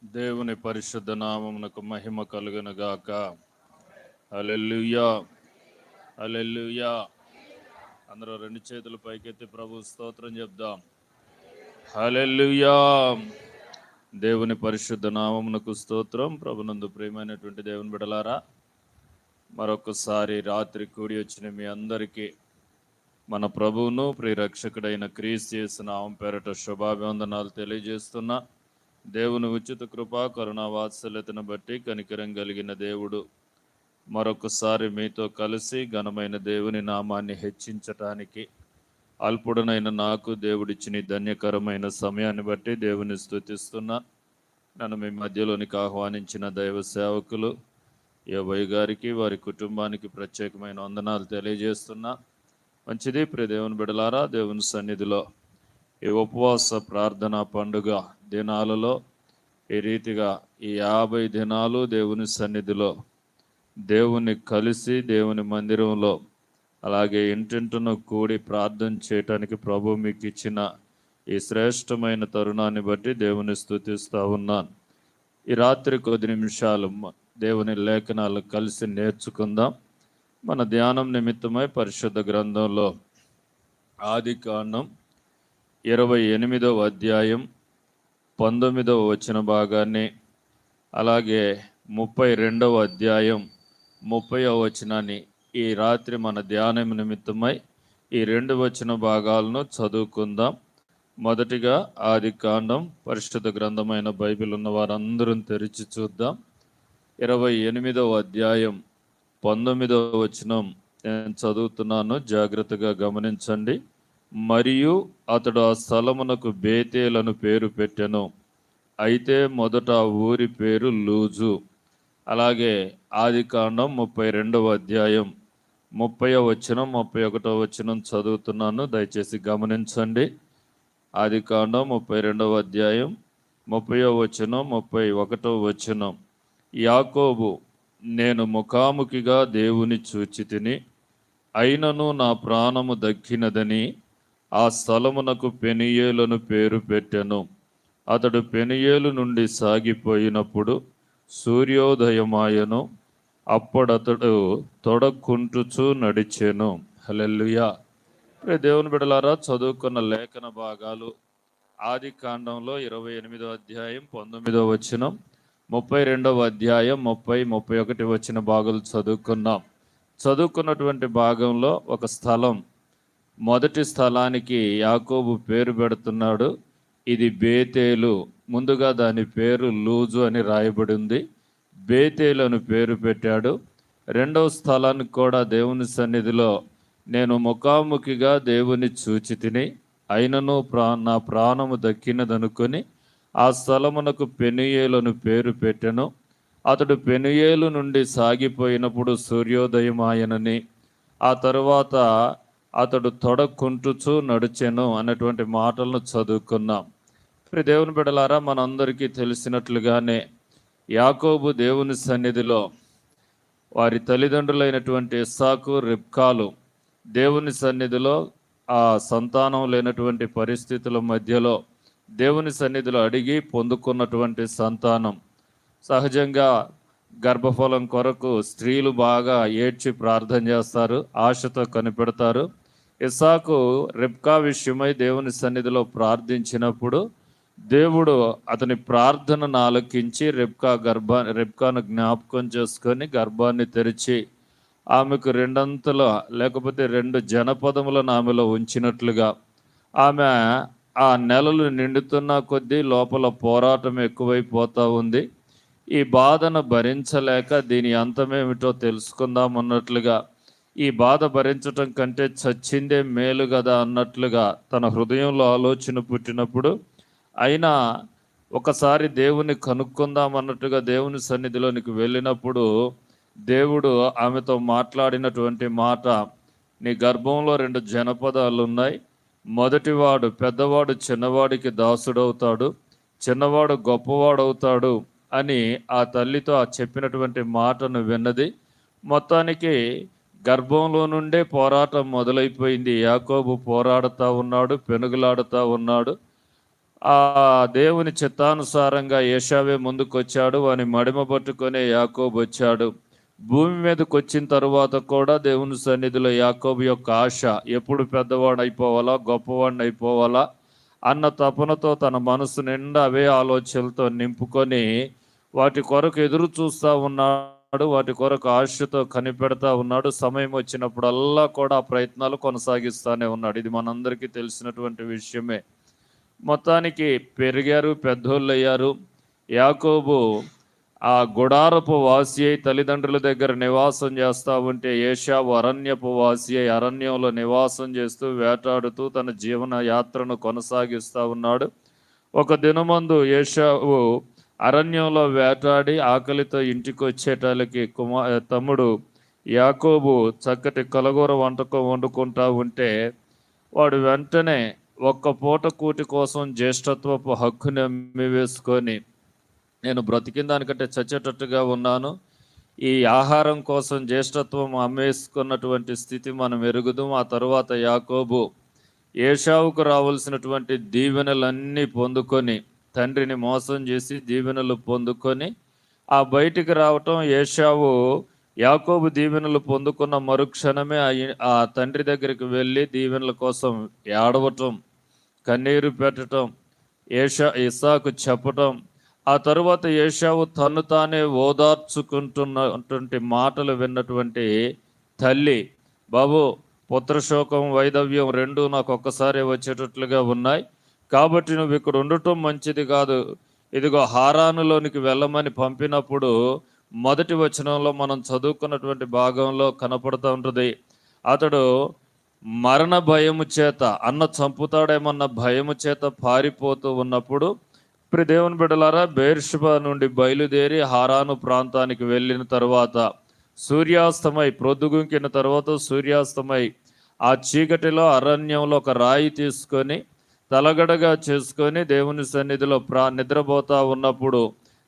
దేవుని పరిశుద్ధ నామమునకు మహిమ కలుగును గాక. హల్లెలూయా, హల్లెలూయా. అందరూ రెండు చేతులు పైకెత్తి ప్రభు స్తోత్రం చెప్దాం. హల్లెలూయా. దేవుని పరిశుద్ధ నామమునకు స్తోత్రం. ప్రభునందు ప్రియమైనటువంటి దేవుని బిడలారా, మరొకసారి రాత్రి కూడి వచ్చిన మీ అందరికీ మన ప్రభువును ప్రియరక్షకుడైన క్రీస్తు యేసు నామం పేరట శుభాభివందనాలు తెలియజేస్తున్నా. దేవుని ఉచిత కృపా కరుణా వాత్సల్యతను బట్టి కనికరం కలిగిన దేవుడు మరొకసారి మీతో కలిసి ఘనమైన దేవుని నామాన్ని హెచ్చించటానికి అల్పుడనైన నాకు దేవుడిచ్చిన ధన్యకరమైన సమయాన్ని బట్టి దేవుని స్తుతిస్తున్నా. నన్ను మీ మధ్యలోనికి ఆహ్వానించిన దైవ సేవకులు యోబయ్య గారికి, వారి కుటుంబానికి ప్రత్యేకమైన వందనాలు తెలియజేస్తున్నా. మంచిది ప్రియ దేవుని బిడలారా, దేవుని సన్నిధిలో ఈ ఉపవాస ప్రార్థన పండుగ దినాలలో ఈ రీతిగా ఈ 50 దినాలు దేవుని సన్నిధిలో దేవుని కలిసి దేవుని మందిరంలో అలాగే ఇంటింటిను కూడి ప్రార్థన చేయటానికి ప్రభు మీకు ఇచ్చిన ఈ శ్రేష్టమైన తరుణాన్ని బట్టి దేవుని స్తుతిస్తూ ఉన్నాను. ఈ రాత్రి కొద్ది నిమిషాలు దేవుని లేఖనాలు కలిసి నేర్చుకుందాం. మన ధ్యానం నిమిత్తమై పరిశుద్ధ గ్రంథంలో ఆదికాండం 28వ అధ్యాయం 19వ వచన భాగాన్ని, అలాగే 32వ అధ్యాయం 30వ వచనాన్ని ఈ రాత్రి మన ధ్యానం నిమిత్తమై ఈ 2 వచన భాగాలను చదువుకుందాం. మొదటిగా ఆదికాండం, పరిశుద్ధ గ్రంథమైన బైబిల్ ఉన్న వారందరూ తెరిచి చూద్దాం. 28వ అధ్యాయం 19వ వచనం నేను చదువుతున్నాను, జాగ్రత్తగా గమనించండి. మరియు అతడు ఆ స్థలమునకు బేతేలను పేరు పెట్టెను. అయితే మొదట ఆ ఊరి పేరు లూజు. అలాగే ఆదికాండం 32వ అధ్యాయం 30వ వచనం 31వ వచనం చదువుతున్నాను, దయచేసి గమనించండి. ఆదికాండం 32వ అధ్యాయం 30వ వచనం 31వ వచనం. యాకోబు, నేను ముఖాముఖిగా దేవుని చూచి తిని, అయినను నా ప్రాణము దక్కినదని ఆ స్థలమునకు పెనియేలను పేరు పెట్టెను. అతడు పెనియేలు నుండి సాగిపోయినప్పుడు సూర్యోదయమాయను. అప్పుడతడు తొడకుంటుచూ నడిచెను. హల్లెలూయా. దేవుని బిడలారా, చదువుకున్న లేఖన భాగాలు ఆదికాండంలో 28వ అధ్యాయం 19వ వచనం, 32వ అధ్యాయం 30, 31 వచన భాగాలు చదువుకున్నాం. చదువుకున్నటువంటి భాగంలో ఒక స్థలం, మొదటి స్థలానికి యాకోబు పేరు పెడుతున్నాడు. ఇది బేతేలు. ముందుగా దాని పేరు లూజు అని రాయబడి ఉంది. బేతేలు అని పేరు పెట్టాడు. రెండవ స్థలానికి కూడా దేవుని సన్నిధిలో నేను ముఖాముఖిగా దేవుని చూచి తిని, అయినను నా ప్రాణము దక్కినదనుకొని ఆ స్థలమునకు పెనుయేలను పేరు పెట్టెను. అతడు పెనుయేలు నుండి సాగిపోయినప్పుడు సూర్యోదయం ఆయనని, ఆ తరువాత అతడు తొడకుంటుచూ నడిచెను అన్నటువంటి మాటలను చదువుకున్నాం. ఇప్పుడు దేవుని బిడలారా, మనందరికీ తెలిసినట్లుగానే యాకోబు దేవుని సన్నిధిలో వారి తల్లిదండ్రులైనటువంటి ఇస్సాకు, రిబ్కాలు దేవుని సన్నిధిలో ఆ సంతానం లేనటువంటి పరిస్థితుల మధ్యలో దేవుని సన్నిధిలో అడిగి పొందుకున్నటువంటి సంతానం. సహజంగా గర్భఫలం కొరకు స్త్రీలు బాగా ఏడ్చి ప్రార్థన చేస్తారు, ఆశతో కనిపెడతారు. ఇస్సాకు రిబ్కా విషయమై దేవుని సన్నిధిలో ప్రార్థించినప్పుడు దేవుడు అతని ప్రార్థనను ఆలకించి రిబ్కాను జ్ఞాపకం చేసుకొని గర్భాన్ని తెరిచి ఆమెకు 2 అంతల లేకపోతే 2 జనపదములను ఆమెలో ఉంచినట్లుగా, ఆమె ఆ నెలలు నిండుతున్న కొద్దీ లోపల పోరాటం ఎక్కువైపోతూ ఉంది. ఈ బాధను భరించలేక దీని అంతమేమిటో తెలుసుకుందాం అన్నట్లుగా, ఈ బాధ భరించటం కంటే చచ్చిందే మేలు కదా అన్నట్లుగా తన హృదయంలో ఆలోచన పుట్టినప్పుడు, అయినా ఒకసారి దేవుని కనుక్కుందాం అన్నట్టుగా దేవుని సన్నిధిలోనికి వెళ్ళినప్పుడు దేవుడు ఆమెతో మాట్లాడినటువంటి మాట, నీ గర్భంలో 2 జనపదాలు ఉన్నాయి. మొదటివాడు, పెద్దవాడు చిన్నవాడికి దాసుడవుతాడు, చిన్నవాడు గొప్పవాడవుతాడు అని ఆ తల్లితో ఆ చెప్పినటువంటి మాటను విన్నది. మొత్తానికి గర్భంలో నుండే పోరాటం మొదలైపోయింది. యాకోబు పోరాడుతూ ఉన్నాడు, పెనుగులాడుతూ ఉన్నాడు. ఆ దేవుని చిత్తానుసారంగా ఏశావే ముందుకొచ్చాడు. వాని మడిమ పట్టుకొని యాకోబు వచ్చాడు. భూమి మీదకి వచ్చిన తరువాత కూడా దేవుని సన్నిధిలో యాకోబు యొక్క ఆశ ఎప్పుడు పెద్దవాడు అయిపోవాలా, గొప్పవాడిని అయిపోవాలా అన్న తపనతో తన మనసు నిండా అవే ఆలోచనలతో నింపుకొని వాటి కొరకు ఎదురు చూస్తూ ఉన్నాడు. వాటి కొరకు ఆశతో కనిపెడతా ఉన్నాడు. సమయం వచ్చినప్పుడల్లా కూడా ఆ ప్రయత్నాలు కొనసాగిస్తూనే ఉన్నాడు. ఇది మనందరికీ తెలిసినటువంటి విషయమే. మొత్తానికి పెరిగారు, పెద్దోళ్ళు అయ్యారు. యాకోబు ఆ గుడారపు వాసి అయి తల్లిదండ్రుల దగ్గర నివాసం చేస్తూ ఉంటే ఏశావు అరణ్యపు వాసి అయి అరణ్యంలో నివాసం చేస్తూ వేటాడుతూ తన జీవన యాత్రను కొనసాగిస్తూ ఉన్నాడు. ఒక దినమందు ఏశావు అరణ్యంలో వేటాడి ఆకలితో ఇంటికి వచ్చేటాలకి తమ్ముడు యాకోబు చక్కటి కలగూర వంటకం వండుకుంటా ఉంటే వాడు వెంటనే ఒక్క పూట కూటి కోసం జ్యేష్ఠత్వపు హక్కుని అమ్మివేసుకొని నేను బ్రతికిన దానికంటే చచ్చేటట్టుగా ఉన్నాను, ఈ ఆహారం కోసం జ్యేష్ఠత్వం అమ్మేసుకున్నటువంటి స్థితి మనం ఎరుగుదాం. ఆ తరువాత యాకోబు ఏశావుకు రావాల్సినటువంటి దీవెనలన్నీ పొందుకొని తండ్రిని మోసం చేసి దీవెనలు పొందుకొని ఆ బయటికి రావటం, ఏశావు యాకోబు దీవెనలు పొందుకున్న మరుక్షణమే ఆ తండ్రి దగ్గరికి వెళ్ళి దీవెనల కోసం ఏడవటం, కన్నీరు పెట్టడం, ఇస్సాకు చెప్పటం. ఆ తరువాత ఏశావు తను తానే ఓదార్చుకుంటున్నటువంటి మాటలు విన్నటువంటి తల్లి, బాబు పుత్రశోకం వైధవ్యం రెండూ నాకు ఒక్కసారి వచ్చేటట్లుగా ఉన్నాయి, కాబట్టి నువ్వు ఇక్కడ ఉండటం మంచిది కాదు, ఇదిగో హారానులోనికి వెళ్ళమని పంపినప్పుడు మొదటి వచనంలో మనం చదువుకున్నటువంటి భాగంలో కనపడుతూ ఉంటుంది. అతడు మరణ భయము చేత అన్న చంపుతాడేమన్న భయము చేత పారిపోతూ ఉన్నప్పుడు దేవుని బిడ్డలారా బెయేర్షెబా నుండి బయలుదేరి హారాను ప్రాంతానికి వెళ్ళిన తర్వాత సూర్యాస్తమై ప్రొద్దుగుంకిన తర్వాత సూర్యాస్తమై ఆ చీకటిలో అరణ్యంలో ఒక రాయి తీసుకొని తలగడగా చేసుకొని దేవుని సన్నిధిలో నిద్రపోతా ఉన్నప్పుడు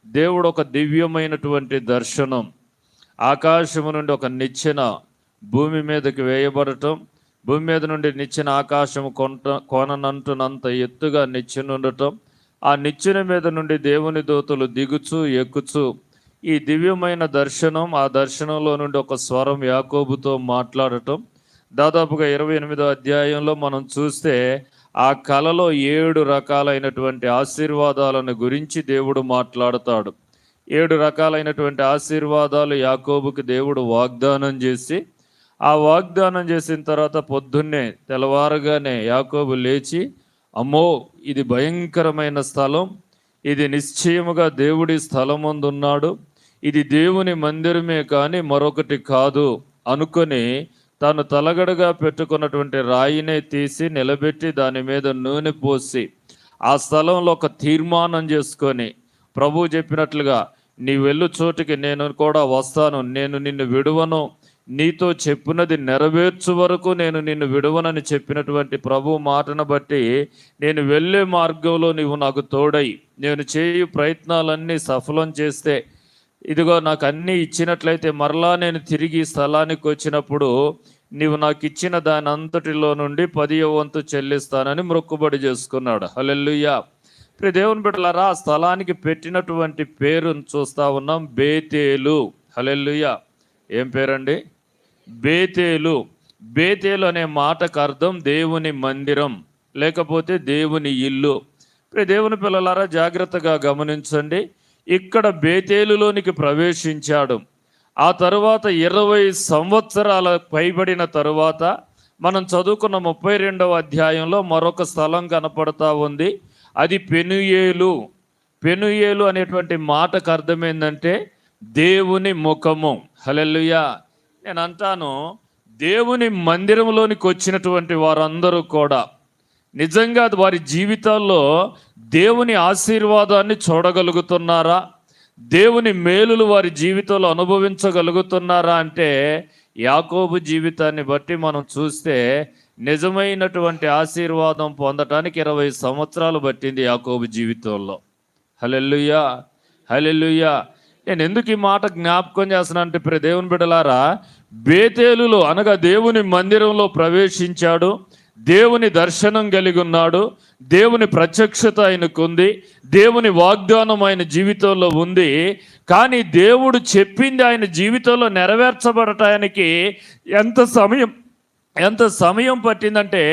దేవుడు ఒక దివ్యమైనటువంటి దర్శనం, ఆకాశము నుండి ఒక నిచ్చెన భూమి మీదకి వేయబడటం, భూమి మీద నుండి నిచ్చెన ఆకాశము కోననంటున్నంత ఎత్తుగా నిచ్చెన ఉండటం, ఆ నిచ్చెన మీద నుండి దేవుని దూతలు దిగుచు ఎక్కుచు ఈ దివ్యమైన దర్శనం, ఆ దర్శనంలో నుండి ఒక స్వరం యాకోబుతో మాట్లాడటం. దాదాపుగా 28వ అధ్యాయంలో మనం చూస్తే ఆ కలలో 7 రకాలైనటువంటి ఆశీర్వాదాలను గురించి దేవుడు మాట్లాడతాడు. 7 రకాలైనటువంటి ఆశీర్వాదాలు యాకోబుకి దేవుడు వాగ్దానం చేసి, ఆ వాగ్దానం చేసిన తర్వాత పొద్దున్నే తెల్లవారుగానే యాకోబు లేచి, అమ్మో ఇది భయంకరమైన స్థలం, ఇది నిశ్చయముగా దేవుడి స్థలమందున్నాడు, ఇది దేవుని మందిరమే కానీ మరొకటి కాదు అనుకొని తాను తలగడగా పెట్టుకున్నటువంటి రాయినే తీసి నిలబెట్టి దాని మీద నూనె పోసి ఆ స్థలంలో ఒక తీర్మానం చేసుకొని, ప్రభువు చెప్పినట్లుగా నీ వెళ్ళు చోటికి నేను కూడా వస్తాను, నేను నిన్ను విడువను, నీతో చెప్పినది నెరవేర్చు వరకు నేను నిన్ను విడువనని చెప్పినటువంటి ప్రభు మాటను బట్టి నేను వెళ్ళే మార్గంలో నీవు నాకు తోడై నేను చేయు ప్రయత్నాలన్నీ సఫలం చేస్తే, ఇదిగో నాకు అన్నీ ఇచ్చినట్లయితే మరలా నేను తిరిగి స్థలానికి వచ్చినప్పుడు నీవు నాకు ఇచ్చిన దాని అంతటిలో నుండి 10వ వంతు చెల్లిస్తానని మొక్కుబడి చేసుకున్నాడు. హల్లెలూయా. దేవుని బిడ్డలారా, ఆ స్థలానికి పెట్టినటువంటి పేరును చూస్తా ఉన్నాం, బేతేలు. హల్లెలూయా. ఏం పేరండి? బేతేలు. బేతేలు అనే మాటకు అర్థం దేవుని మందిరం లేకపోతే దేవుని ఇల్లు. దేవుని పిల్లలారా జాగ్రత్తగా గమనించండి. ఇక్కడ బేతేలులోనికి ప్రవేశించాడు. ఆ తరువాత 20 సంవత్సరాల పైబడిన తరువాత మనం చదువుకున్న 32వ అధ్యాయంలో మరొక స్థలం కనపడతా ఉంది. అది పెనుయేలు. పెనుయేలు అనేటువంటి మాటకు అర్థం ఏంటంటే దేవుని ముఖము. హల్లెలూయా. నేను అంటాను, దేవుని మందిరంలోనికి వచ్చినటువంటి వారందరూ కూడా నిజంగా వారి జీవితాల్లో దేవుని ఆశీర్వాదాన్ని చూడగలుగుతున్నారా, దేవుని మేలులు వారి జీవితంలో అనుభవించగలుగుతున్నారా అంటే యాకోబు జీవితాన్ని బట్టి మనం చూస్తే నిజమైనటువంటి ఆశీర్వాదం పొందటానికి 20 సంవత్సరాలు పట్టింది యాకోబు జీవితంలో. హల్లెలూయా. హల్లెలూయా. నేను ఎందుకు ఈ మాట జ్ఞాపకం చేస్తున్నా అంటే దేవుని బిడ్డలారా, బేతేలులో అనగా దేవుని మందిరంలో ప్రవేశించాడు, దేవుని దర్శనం కలిగి ఉన్నాడు, దేవుని ప్రత్యక్షత ఆయనకుంది, దేవుని వాగ్దానం ఆయన జీవితంలో ఉంది. కానీ దేవుడు చెప్పింది ఆయన జీవితంలో నెరవేర్చబడటానికి ఎంత సమయం పట్టిందంటే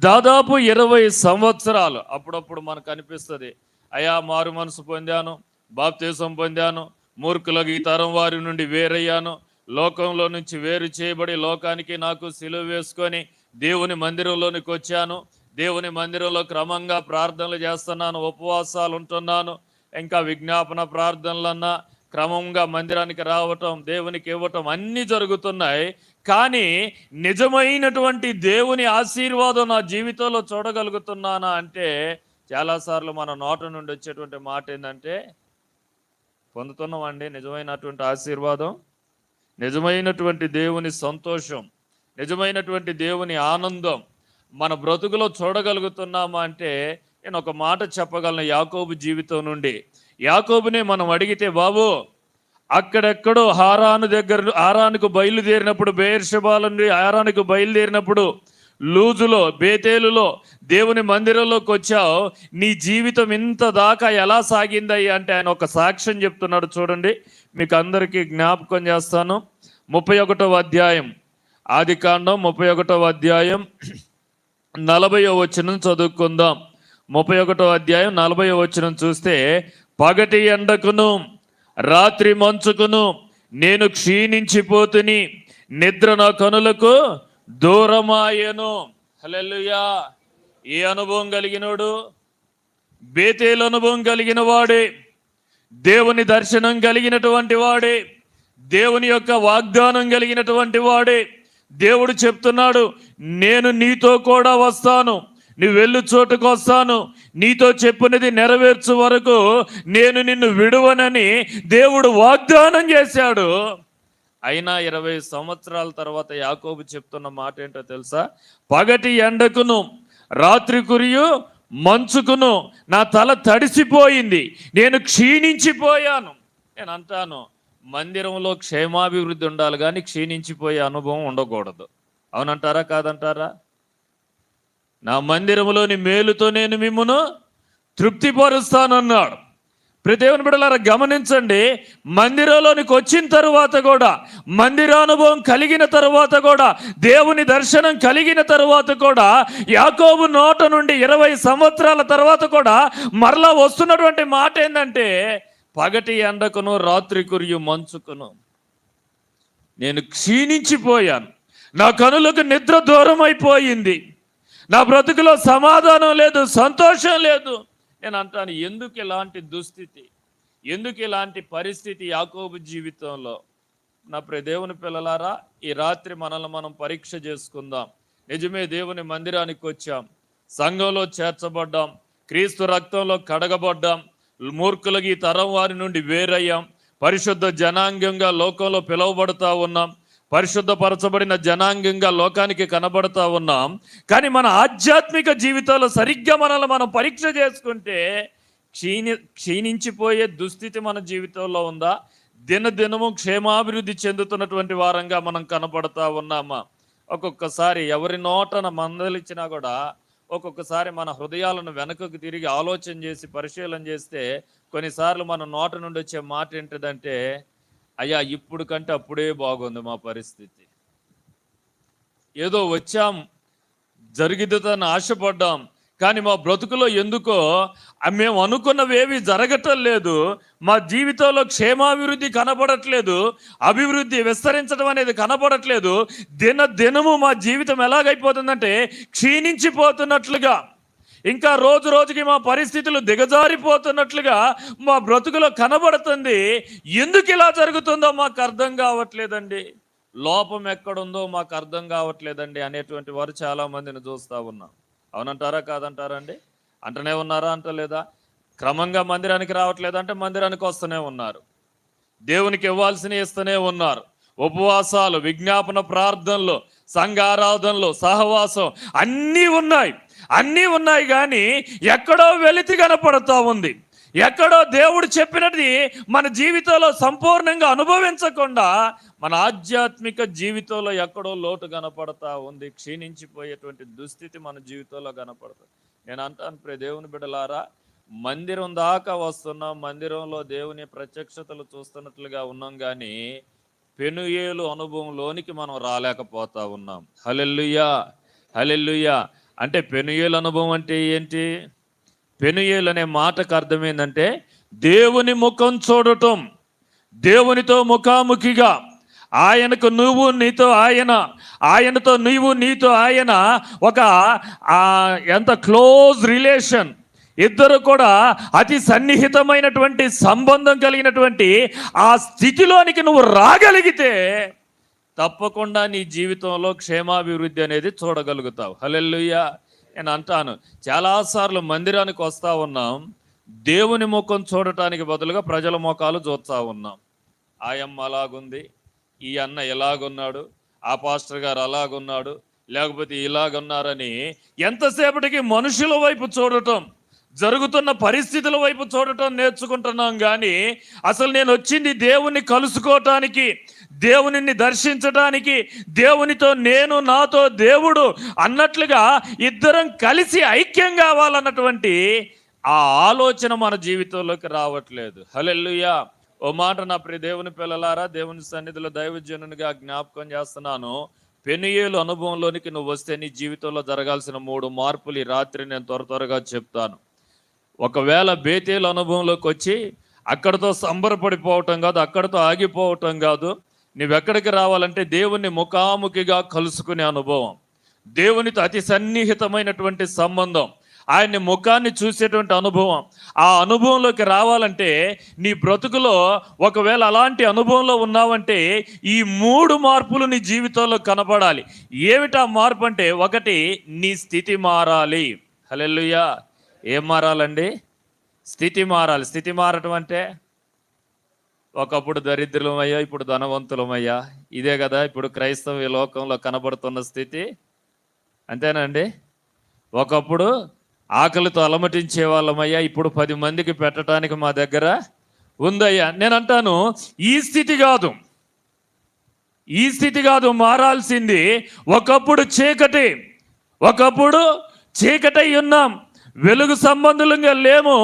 దాదాపు 20 సంవత్సరాలు. అప్పుడప్పుడు మనకు అనిపిస్తుంది, అయ్యా మారు మనసు పొందాను, బాప్తిసం పొందాను, మూర్ఖులకు ఈ తరం వారి నుండి వేరయ్యాను, లోకంలో నుంచి వేరు చేయబడి లోకానికి నాకు సిలువ వేసుకొని దేవుని మందిరంలోనికి వచ్చాను, దేవుని మందిరంలో క్రమంగా ప్రార్థనలు చేస్తున్నాను, ఉపవాసాలు ఉంటున్నాను, ఇంకా విజ్ఞాపన ప్రార్థనలన్నా క్రమంగా మందిరానికి రావటం, దేవునికి ఇవ్వటం అన్నీ జరుగుతున్నాయి. కానీ నిజమైనటువంటి దేవుని ఆశీర్వాదం నా జీవితంలో చూడగలుగుతున్నానా అంటే చాలాసార్లు మన నోట నుండి వచ్చేటువంటి మాట ఏంటంటే, పొందుతున్నామండి నిజమైనటువంటి ఆశీర్వాదం, నిజమైనటువంటి దేవుని సంతోషం, నిజమైనటువంటి దేవుని ఆనందం మన బ్రతుకులో చూడగలుగుతున్నామా అంటే నేను ఒక మాట చెప్పగలను యాకోబు జీవితం నుండి. యాకోబుని మనం అడిగితే, బాబు అక్కడెక్కడో హారానుకు బయలుదేరినప్పుడు, బెయేర్షెబాల నుండి హారానుకు బయలుదేరినప్పుడు లూజులో బేతేలులో దేవుని మందిరంలోకి వచ్చావు, నీ జీవితం ఇంత దాకా ఎలా సాగిందయ్యా అంటే ఆయన ఒక సాక్ష్యం చెప్తున్నాడు. చూడండి, మీకు అందరికీ జ్ఞాపకం చేస్తాను. 31వ అధ్యాయం, ఆదికాండం 31వ అధ్యాయం 40వ వచనం చదువుకుందాం. 31వ అధ్యాయం 40వ వచనం చూస్తే, పగటి ఎండకును రాత్రి మంచుకును నేను క్షీణించిపోతుని, నిద్ర నా కనులకు దూరమాయను. హల్లెలూయా. ఏ అనుభవం కలిగినోడు? బేతేలు అనుభవం కలిగిన వాడే, దేవుని దర్శనం కలిగినటువంటి వాడే, దేవుని యొక్క వాగ్దానం కలిగినటువంటి వాడే. దేవుడు చెప్తున్నాడు, నేను నీతో కూడా వస్తాను, నువ్వు వెళ్ళు చోటుకు వస్తాను, నీతో చెప్పినది నెరవేర్చు వరకు నేను నిన్ను విడువనని దేవుడు వాగ్దానం చేశాడు. అయినా 20 సంవత్సరాల తర్వాత యాకోబు చెప్తున్న మాట ఏంటో తెలుసా? పగటి ఎండకును రాత్రి కురియు మంచుకును నా తల తడిసిపోయింది, నేను క్షీణించిపోయాను. నేను అంటాను, మందిరంలో క్షేమాభివృద్ధి ఉండాలి కానీ క్షీణించిపోయే అనుభవం ఉండకూడదు. అవునంటారా కాదంటారా? నా మందిరంలోని మేలుతో నేను మిమ్మును తృప్తిపరుస్తానన్నాడు. దేవుని బిడ్డలారా గమనించండి, మందిరంలోనికి వచ్చిన తరువాత కూడా, మందిరానుభవం కలిగిన తరువాత కూడా, దేవుని దర్శనం కలిగిన తరువాత కూడా, యాకోబు నోట నుండి 20 సంవత్సరాల తర్వాత కూడా మరలా వస్తున్నటువంటి మాట ఏంటంటే, పగటి ఎండకును రాత్రి కురియు మంచుకును నేను క్షీణించిపోయాను, నా కనులకు నిద్ర దూరం అయిపోయింది, నా బ్రతుకులో సమాధానం లేదు, సంతోషం లేదు. నేను అంటాను, ఎందుకు ఇలాంటి దుస్థితి, ఎందుకు ఇలాంటి పరిస్థితి యాకోబు జీవితంలో? నా ప్రియ దేవుని పిల్లలారా, ఈ రాత్రి మనల్ని మనం పరీక్ష చేసుకుందాం. నిజమే, దేవుని మందిరానికి వచ్చాం, సంఘంలో చేర్చబడ్డాం, క్రీస్తు రక్తంలో కడగబడ్డాం, మూర్ఖులకి ఈ తరం వారి నుండి వేరయ్యాం, పరిశుద్ధ జనాంగంగా లోకంలో పిలువబడతా ఉన్నాం, పరిశుద్ధపరచబడిన జనాంగంగా లోకానికి కనబడతా ఉన్నాం. కానీ మన ఆధ్యాత్మిక జీవితాల్లో సరిగ్గా మనల్ని మనం పరీక్ష చేసుకుంటే క్షీణించిపోయే దుస్థితి మన జీవితంలో ఉందా? దినదినము క్షేమాభివృద్ధి చెందుతున్నటువంటి వారంగా మనం కనబడతా ఉన్నామా? ఒక్కొక్కసారి ఎవరి నోటన మందలిచ్చినా కూడా ఒక్కొక్కసారి మన హృదయాలను వెనకకు తిరిగి ఆలోచన చేసి పరిశీలన చేస్తే కొన్నిసార్లు మన నోట నుండి వచ్చే మాట ఏంటిదంటే, అయ్యా ఇప్పుడు కంటే అప్పుడే బాగుంది మా పరిస్థితి, ఏదో వచ్చాం జరిగిద్దని ఆశపడ్డాం, కానీ మా బ్రతుకులో ఎందుకో మేము అనుకున్నవేవి జరగటం లేదు, మా జీవితంలో క్షేమాభివృద్ధి కనబడట్లేదు, అభివృద్ధి విస్తరించడం అనేది కనబడట్లేదు. దినము మా జీవితం ఎలాగైపోతుందంటే క్షీణించిపోతున్నట్లుగా, ఇంకా రోజు రోజుకి మా పరిస్థితులు దిగజారిపోతున్నట్లుగా మా బ్రతుకులో కనబడుతుంది. ఎందుకు ఇలా జరుగుతుందో మాకు అర్థం కావట్లేదండి, లోపం ఎక్కడుందో మాకు అర్థం కావట్లేదండి అనేటువంటి వారు చాలా మందిని చూస్తూ ఉన్నాం. అవునంటారా కాదంటారండి? అంటనే ఉన్నారా అంటలేదా? క్రమంగా మందిరానికి రావట్లేదంటే మందిరానికి వస్తూనే ఉన్నారు, దేవునికి ఇవ్వాల్సిన ఇస్తూనే ఉన్నారు. ఉపవాసాలు, విజ్ఞాపన ప్రార్థనలు, సంఘ ఆరాధనలు, సహవాసం అన్నీ ఉన్నాయి కానీ ఎక్కడో వెలితి కనపడతా ఉంది, ఎక్కడో దేవుడు చెప్పినది మన జీవితంలో సంపూర్ణంగా అనుభవించకుండా మన ఆధ్యాత్మిక జీవితంలో ఎక్కడో లోటు కనపడతా ఉంది. క్షీణించిపోయేటువంటి దుస్థితి మన జీవితంలో కనపడుతుంది. నేను అంటాను, ప్రియ దేవుని బిడ్డలారా, మందిరం దాకా వస్తున్నాం, మందిరంలో దేవుని ప్రత్యక్షతలు చూస్తున్నట్లుగా ఉన్నాం, కానీ పెనుయేలు అనుభవంలోనికి మనం రాలేకపోతా ఉన్నాం. హల్లెలూయా, హల్లెలూయా. అంటే పెనుయేలు అనుభవం అంటే ఏంటి? పెనుయేలు అనే మాటకు అర్థం ఏంటంటే దేవుని ముఖం చూడటం, దేవునితో ముఖాముఖిగా, ఆయనకు నువ్వు నీతో ఆయన, ఆయనతో నీవు నీతో ఆయన, ఒక ఎంత క్లోజ్ రిలేషన్, ఇద్దరు కూడా అతి సన్నిహితమైనటువంటి సంబంధం కలిగినటువంటి ఆ స్థితిలోనికి నువ్వు రాగలిగితే తప్పకుండా నీ జీవితంలో క్షేమాభివృద్ధి అనేది చూడగలుగుతావు. హల్లెలూయా. నేను అంటాను, చాలాసార్లు మందిరానికి వస్తూ ఉన్నాం, దేవుని ముఖం చూడటానికి బదులుగా ప్రజల ముఖాలు చూస్తూ ఉన్నాం. ఆయమ్మ అలాగుంది, ఈ అన్న ఎలాగున్నాడు, ఆ పాస్టర్ గారు అలాగున్నాడు, లేకపోతే ఇలాగున్నారని ఎంతసేపటికి మనుషుల వైపు చూడటం, జరుగుతున్న పరిస్థితుల వైపు చూడటం నేర్చుకుంటున్నాం. కానీ అసలు నేను వచ్చింది దేవుణ్ణి కలుసుకోవటానికి, దేవునిని దర్శించడానికి, దేవునితో నేను నాతో దేవుడు అన్నట్లుగా ఇద్దరం కలిసి ఐక్యం కావాలన్నటువంటి ఆ ఆలోచన మన జీవితంలోకి రావట్లేదు. హల్లెలూయా. ఓ మాట నా ప్రియ దేవుని పిల్లలారా, దేవుని సన్నిధిలో దైవజనునిగా జ్ఞాపకం చేస్తున్నాను. పెనుయేలు అనుభవంలోనికి నువ్వు వస్తే నీ జీవితంలో జరగాల్సిన 3 మార్పులు ఈ రాత్రి నేను త్వరగా చెప్తాను. ఒకవేళ బేతేలు అనుభవంలోకి వచ్చి అక్కడితో సంబరపడిపోవటం కాదు, అక్కడితో ఆగిపోవటం కాదు, నువ్వెక్కడికి రావాలంటే దేవుణ్ణి ముఖాముఖిగా కలుసుకునే అనుభవం, దేవునితో అతి సన్నిహితమైనటువంటి సంబంధం, ఆయన్ని ముఖాన్ని చూసేటువంటి అనుభవం. ఆ అనుభవంలోకి రావాలంటే నీ బ్రతుకులో ఒకవేళ అలాంటి అనుభవంలో ఉన్నావంటే ఈ 3 మార్పులు నీ జీవితంలో కనపడాలి. ఏమిటా మార్పు అంటే, ఒకటి, నీ స్థితి మారాలి. హల్లెలూయా. ఏం మారాలండి? స్థితి మారాలి. స్థితి మారటం అంటే, ఒకప్పుడు దరిద్రులమయ్యా, ఇప్పుడు ధనవంతులమయ్యా, ఇదే కదా ఇప్పుడు క్రైస్తవ లోకంలో కనబడుతున్న స్థితి. అంతేనండి? ఒకప్పుడు ఆకలితో అలమటించే వాళ్ళమయ్యా, ఇప్పుడు 10 మందికి పెట్టడానికి మా దగ్గర ఉందయ్యా. నేను అంటాను, ఈ స్థితి కాదు, ఈ స్థితి కాదు మారాల్సింది. ఒకప్పుడు చీకటి ఉన్నాం, వెలుగు సంబంధులుగా లేము,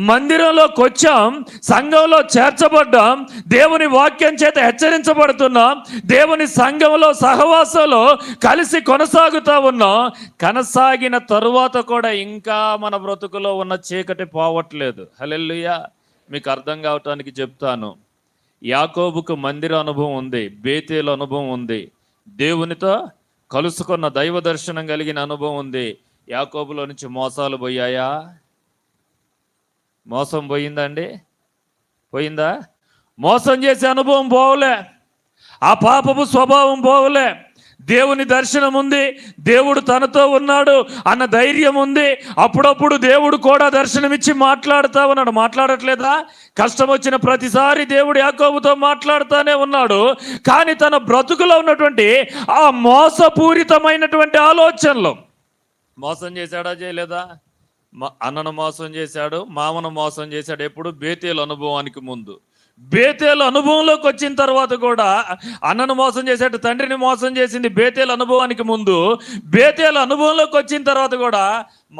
మందిరంలోకి వచ్చాం, సంఘంలో చేర్చబడ్డాం, దేవుని వాక్యం చేత హెచ్చరించబడుతున్నాం, దేవుని సంఘంలో సహవాసంలో కలిసి కొనసాగుతూ ఉన్నాం. కొనసాగిన తరువాత కూడా ఇంకా మన బ్రతుకులో ఉన్న చీకటి పోవట్లేదు. హల్లెలూయా. మీకు అర్థం కావటానికి చెప్తాను. యాకోబుకు మందిర అనుభవం ఉంది, బేతేలు అనుభవం ఉంది, దేవునితో కలుసుకున్న దైవ దర్శనం కలిగిన అనుభవం ఉంది. యాకోబులో నుంచి మోసాలు పోయాయా? మోసం పోయిందండి? పోయిందా? మోసం చేసే అనుభవం పోవలే, ఆ పాపపు స్వభావం పోవలే. దేవుని దర్శనం ఉంది, దేవుడు తనతో ఉన్నాడు అన్న ధైర్యం ఉంది. అప్పుడప్పుడు దేవుడు కూడా దర్శనమిచ్చి మాట్లాడుతూ ఉన్నాడు. మాట్లాడట్లేదా? కష్టం వచ్చిన ప్రతిసారి దేవుడు యాకోబుతో మాట్లాడుతూనే ఉన్నాడు. కానీ తన బ్రతుకులో ఉన్నటువంటి ఆ మోసపూరితమైనటువంటి ఆలోచనలు, మోసం చేశాడా చేయలేదా? అన్నను మోసం చేశాడు, మామను మోసం చేశాడు. ఎప్పుడు? బేతేలు అనుభవానికి ముందు. బేతేలు అనుభవంలోకి వచ్చిన తర్వాత కూడా అన్నను మోసం చేశాడు, తండ్రిని మోసం చేసింది బేతేలు అనుభవానికి ముందు. బేతేలు అనుభవంలోకి వచ్చిన తర్వాత కూడా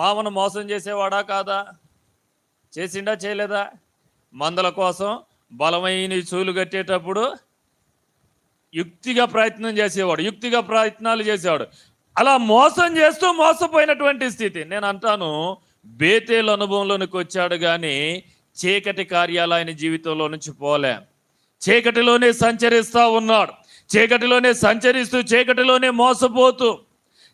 మామను మోసం చేసేవాడా కాదా? చేసిండా చేయలేదా? మందల కోసం బలమైన చూలు కట్టేటప్పుడు యుక్తిగా ప్రయత్నం చేసేవాడు, యుక్తిగా ప్రయత్నాలు చేసేవాడు. అలా మోసం చేస్తూ మోసపోయినటువంటి స్థితి. నేను అంటాను, బేతేలు అనుభవంలోనికి వచ్చాడు కానీ చీకటి కార్యాలు ఆయన జీవితంలో నుంచి పోలే. చీకటిలోనే సంచరిస్తూ ఉన్నాడు, చీకటిలోనే సంచరిస్తూ, చీకటిలోనే మోసపోతూ,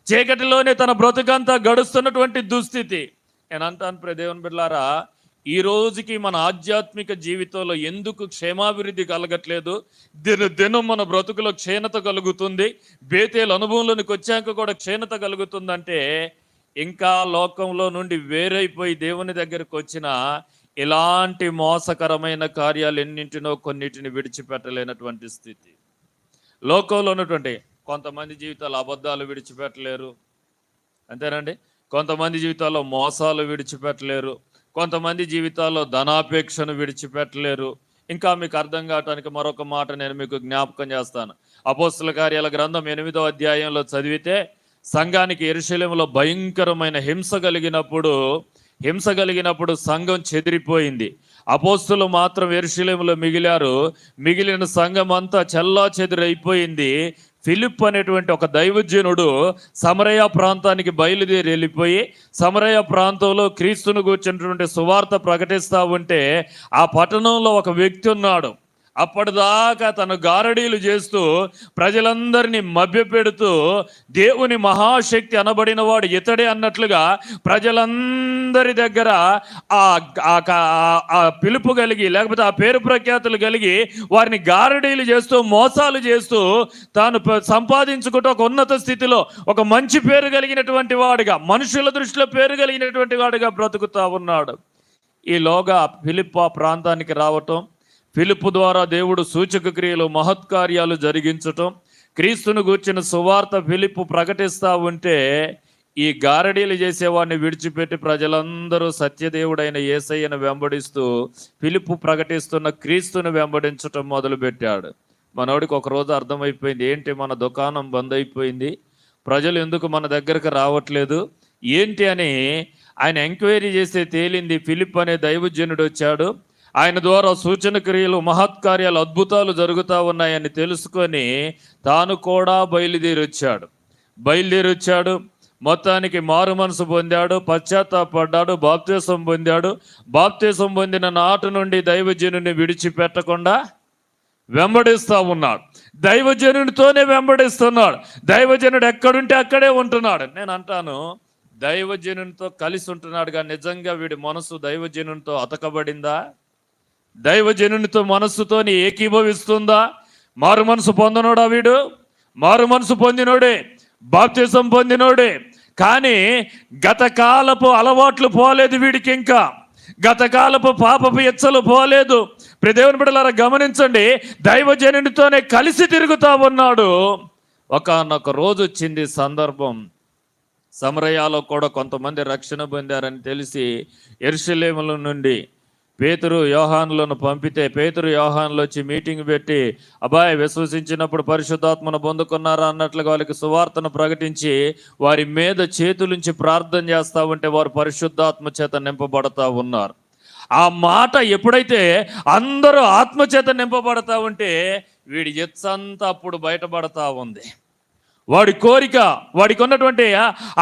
చీకటిలోనే తన బ్రతుకంతా గడుస్తున్నటువంటి దుస్థితి. నేను అంటాను, ప్రియ దేవుని బిడ్డలారా, ఈ రోజుకి మన ఆధ్యాత్మిక జీవితంలో ఎందుకు క్షేమాభివృద్ధి కలగట్లేదు? దినం మన బ్రతుకులో క్షీణత కలుగుతుంది. బేతేలు అనుభవంలోనికి వచ్చాక కూడా క్షీణత కలుగుతుందంటే, ఇంకా లోకంలో నుండి వేరైపోయి దేవుని దగ్గరకు వచ్చిన ఇలాంటి మోసకరమైన కార్యాలు ఎన్నింటినో కొన్నిటిని విడిచిపెట్టలేనటువంటి స్థితి. లోకంలో ఉన్నటువంటి కొంతమంది జీవితాలు అబద్ధాలు విడిచిపెట్టలేరు, అంతేనండి. కొంతమంది జీవితాల్లో మోసాలు విడిచిపెట్టలేరు, కొంతమంది జీవితాల్లో ధనాపేక్షను విడిచిపెట్టలేరు. ఇంకా మీకు అర్థం కావటానికి మరొక మాట నేను మీకు జ్ఞాపకం చేస్తాను. అపోస్తల కార్యాల గ్రంథం 8వ అధ్యాయంలో చదివితే, సంఘానికి యెరూషలేములో భయంకరమైన హింస కలిగినప్పుడు సంఘం చెదిరిపోయింది. అపోస్తులు మాత్రం యెరూషలేములో మిగిలారు. మిగిలిన సంఘం అంతా చెల్లా చెదిరైపోయింది. ఫిలిప్ అనేటువంటి ఒక దైవజనుడు సమరయ ప్రాంతానికి బయలుదేరి వెళ్ళిపోయి సమరయ ప్రాంతంలో క్రీస్తును గూర్చినటువంటి సువార్త ప్రకటిస్తూ ఉంటే, ఆ పట్టణంలో ఒక వ్యక్తి ఉన్నాడు. అప్పటిదాకా తను గారడీలు చేస్తూ ప్రజలందరినీ మభ్యపెడుతూ దేవుని మహాశక్తి అనబడిన వాడు ఇతడే అన్నట్లుగా ప్రజలందరి దగ్గర ఆ పిలుపు కలిగి, లేకపోతే ఆ పేరు ప్రఖ్యాతులు కలిగి వారిని గారడీలు చేస్తూ మోసాలు చేస్తూ తాను సంపాదించుకుంటూ ఒక ఉన్నత స్థితిలో ఒక మంచి పేరు కలిగినటువంటి వాడుగా, మనుషుల దృష్టిలో పేరు కలిగినటువంటి వాడుగా బ్రతుకుతా ఉన్నాడు. ఈలోగా ఫిలిప్ ఆ ప్రాంతానికి రావటం, ఫిలిప్పు ద్వారా దేవుడు సూచక క్రియలు మహత్కార్యాలు జరిగించటం, క్రీస్తును గూర్చిన సువార్త ఫిలిప్పు ప్రకటిస్తూ ఉంటే, ఈ గారడీలు చేసేవాడిని విడిచిపెట్టి ప్రజలందరూ సత్యదేవుడైన యేసయ్యను వెంబడిస్తూ ఫిలిప్పు ప్రకటిస్తున్న క్రీస్తును వెంబడించటం మొదలుపెట్టాడు. మనోడికి ఒకరోజు అర్థమైపోయింది, ఏంటి మన దుకాణం బంద్ అయిపోయింది, ప్రజలు ఎందుకు మన దగ్గరకు రావట్లేదు ఏంటి అని ఆయన ఎంక్వైరీ చేస్తే తేలింది. ఫిలిప్ అనే దైవజనుడు వచ్చాడు. ఆయన ద్వారా సూచన క్రియలు మహత్కార్యాలు అద్భుతాలు జరుగుతూ ఉన్నాయని తెలుసుకొని తాను కూడా బయలుదేరి వచ్చాడు. మొత్తానికి మారు మనసు పొందాడు, పశ్చాత్తాపడ్డాడు, బాప్తిసం పొందాడు. బాప్తిసం పొందిన నాటి నుండి దైవజనుని విడిచిపెట్టకుండా వెంబడిస్తూ ఉన్నాడు. దైవజనునితోనే వెంబడిస్తున్నాడు. దైవజనుడు ఎక్కడుంటే అక్కడే ఉంటున్నాడు. నేను అంటాను, దైవజనునితో కలిసి ఉంటున్నాడుగా, నిజంగా వీడి మనసు దైవజనునితో అతకబడిందా? దైవజనునితో మనస్సుతోని ఏకీభవిస్తుందా? మారు మనసు పొందనోడా వీడు? మారు మనసు పొందినోడే, బాప్తిసం పొందినోడే. కానీ గతకాలపు అలవాట్లు పోలేదు వీడికి, ఇంకా గతకాలపు పాపపు ఎచ్చలు పోలేదు. దేవుని బిడ్డలారా గమనించండి, దైవజనునితోనే కలిసి తిరుగుతా ఉన్నాడు. ఒకానొక రోజు వచ్చింది సందర్భం, సమరయాలో కూడా కొంతమంది రక్షణ పొందారని తెలిసి యెరూషలేముల నుండి పేతురు యోహానులను పంపితే, పేతురు యోహానులు వచ్చి మీటింగ్ పెట్టి, అబ్బాయి విశ్వసించినప్పుడు పరిశుద్ధాత్మను పొందుకున్నారా అన్నట్లుగా వాళ్ళకి సువార్తను ప్రకటించి వారి మీద చేతులుంచి ప్రార్థన చేస్తూ ఉంటే వారు పరిశుద్ధాత్మ చేత నింపబడతా ఉన్నారు. ఆ మాట ఎప్పుడైతే అందరూ ఆత్మచేత నింపబడతా ఉంటే వీడి ఎచ్చంతా అప్పుడు బయటపడతా ఉంది. వాడి కోరిక, వాడికి ఉన్నటువంటి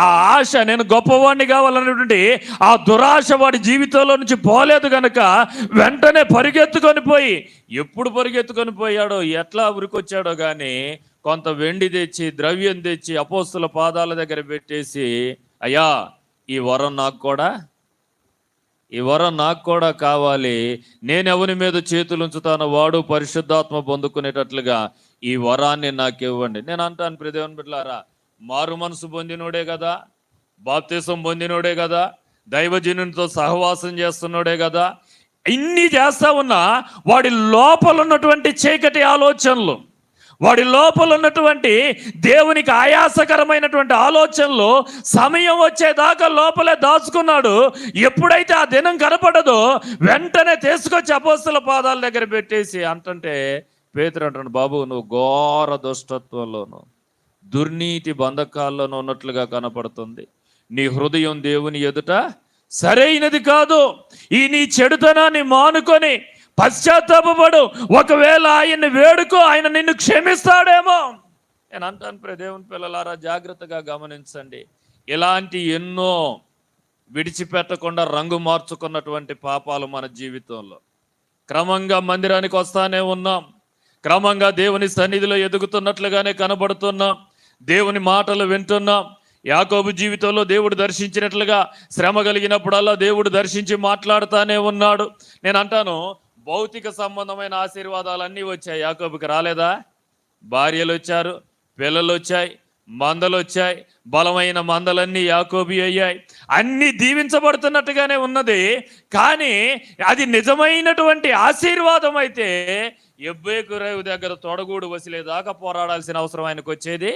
ఆ ఆశ, నేను గొప్పవాడిని కావాలన్నటువంటి ఆ దురాశ వాడి జీవితంలో నుంచి పోలేదు కనుక వెంటనే పరిగెత్తుకొని పోయి, ఎప్పుడు పరిగెత్తుకొని పోయాడో, ఎట్లా ఉరికొచ్చాడో కానీ కొంత వెండి తెచ్చి, ద్రవ్యం తెచ్చి అపోస్తుల పాదాల దగ్గర పెట్టేసి, అయ్యా ఈ వరం నాకు కూడా కావాలి, నేను ఎవరి మీద చేతులు ఉంచుతానో వాడు పరిశుద్ధాత్మ పొందుకునేటట్లుగా ఈ వరాన్ని నాకు ఇవ్వండి. నేను అంటాను, ప్రియదేవుని బిడ్డలారా, మారు మనసు పొందినోడే కదా, బాప్తిసం పొందినోడే కదా, దైవజనునితో సహవాసం చేస్తున్నోడే కదా, ఇన్ని చేస్తా ఉన్నా వాడి లోపల ఉన్నటువంటి చీకటి ఆలోచనలు, వాడి లోపల ఉన్నటువంటి దేవునికి ఆయాసకరమైనటువంటి ఆలోచనలు సమయం వచ్చేదాకా లోపలే దాచుకున్నాడు. ఎప్పుడైతే ఆ దినం కనపడదో వెంటనే తీసుకొచ్చి అపోస్తల పాదాల దగ్గర పెట్టేసి అంటుంటే పేతురు అంటాడు, బాబు నువ్వు ఘోర దుష్టత్వంలోను దుర్నీతి బంధకాల్లోనూ ఉన్నట్లుగా కనపడుతుంది. నీ హృదయం దేవుని ఎదుట సరైనది కాదు. ఈ నీ చెడుతనాన్ని మానుకొని పశ్చాత్తాపడు, ఒకవేళ ఆయన్ని వేడుకో, ఆయన నిన్ను క్షమిస్తాడేమో. నేను అంటాను, దేవుని పిల్లలారా జాగ్రత్తగా గమనించండి. ఇలాంటి ఎన్నో విడిచిపెట్టకుండా రంగు మార్చుకున్నటువంటి పాపాలు మన జీవితంలో. క్రమంగా మందిరానికి వస్తానే ఉన్నాం, క్రమంగా దేవుని సన్నిధిలో ఎదుగుతున్నట్లుగానే కనబడుతున్నాం, దేవుని మాటలు వింటున్నాం. యాకోబు జీవితంలో దేవుడు దర్శించినట్లుగా శ్రమ కలిగినప్పుడల్లా దేవుడు దర్శించి మాట్లాడుతానే ఉన్నాడు. నేను అంటాను, భౌతిక సంబంధమైన ఆశీర్వాదాలన్నీ వచ్చాయి, యాకోబుకి రాలేదా? భార్యలు వచ్చారు, పిల్లలు వచ్చాయి, మందలు వచ్చాయి, బలమైన మందలన్నీ యాకోబు అయ్యాయి, అన్నీ దీవించబడుతున్నట్టుగానే ఉన్నది. కానీ అది నిజమైనటువంటి ఆశీర్వాదం అయితే ఎబ్బేకు రేవు దగ్గర తొడగూడు వసిలేదాకా పోరాడాల్సిన అవసరం ఆయనకు వచ్చేది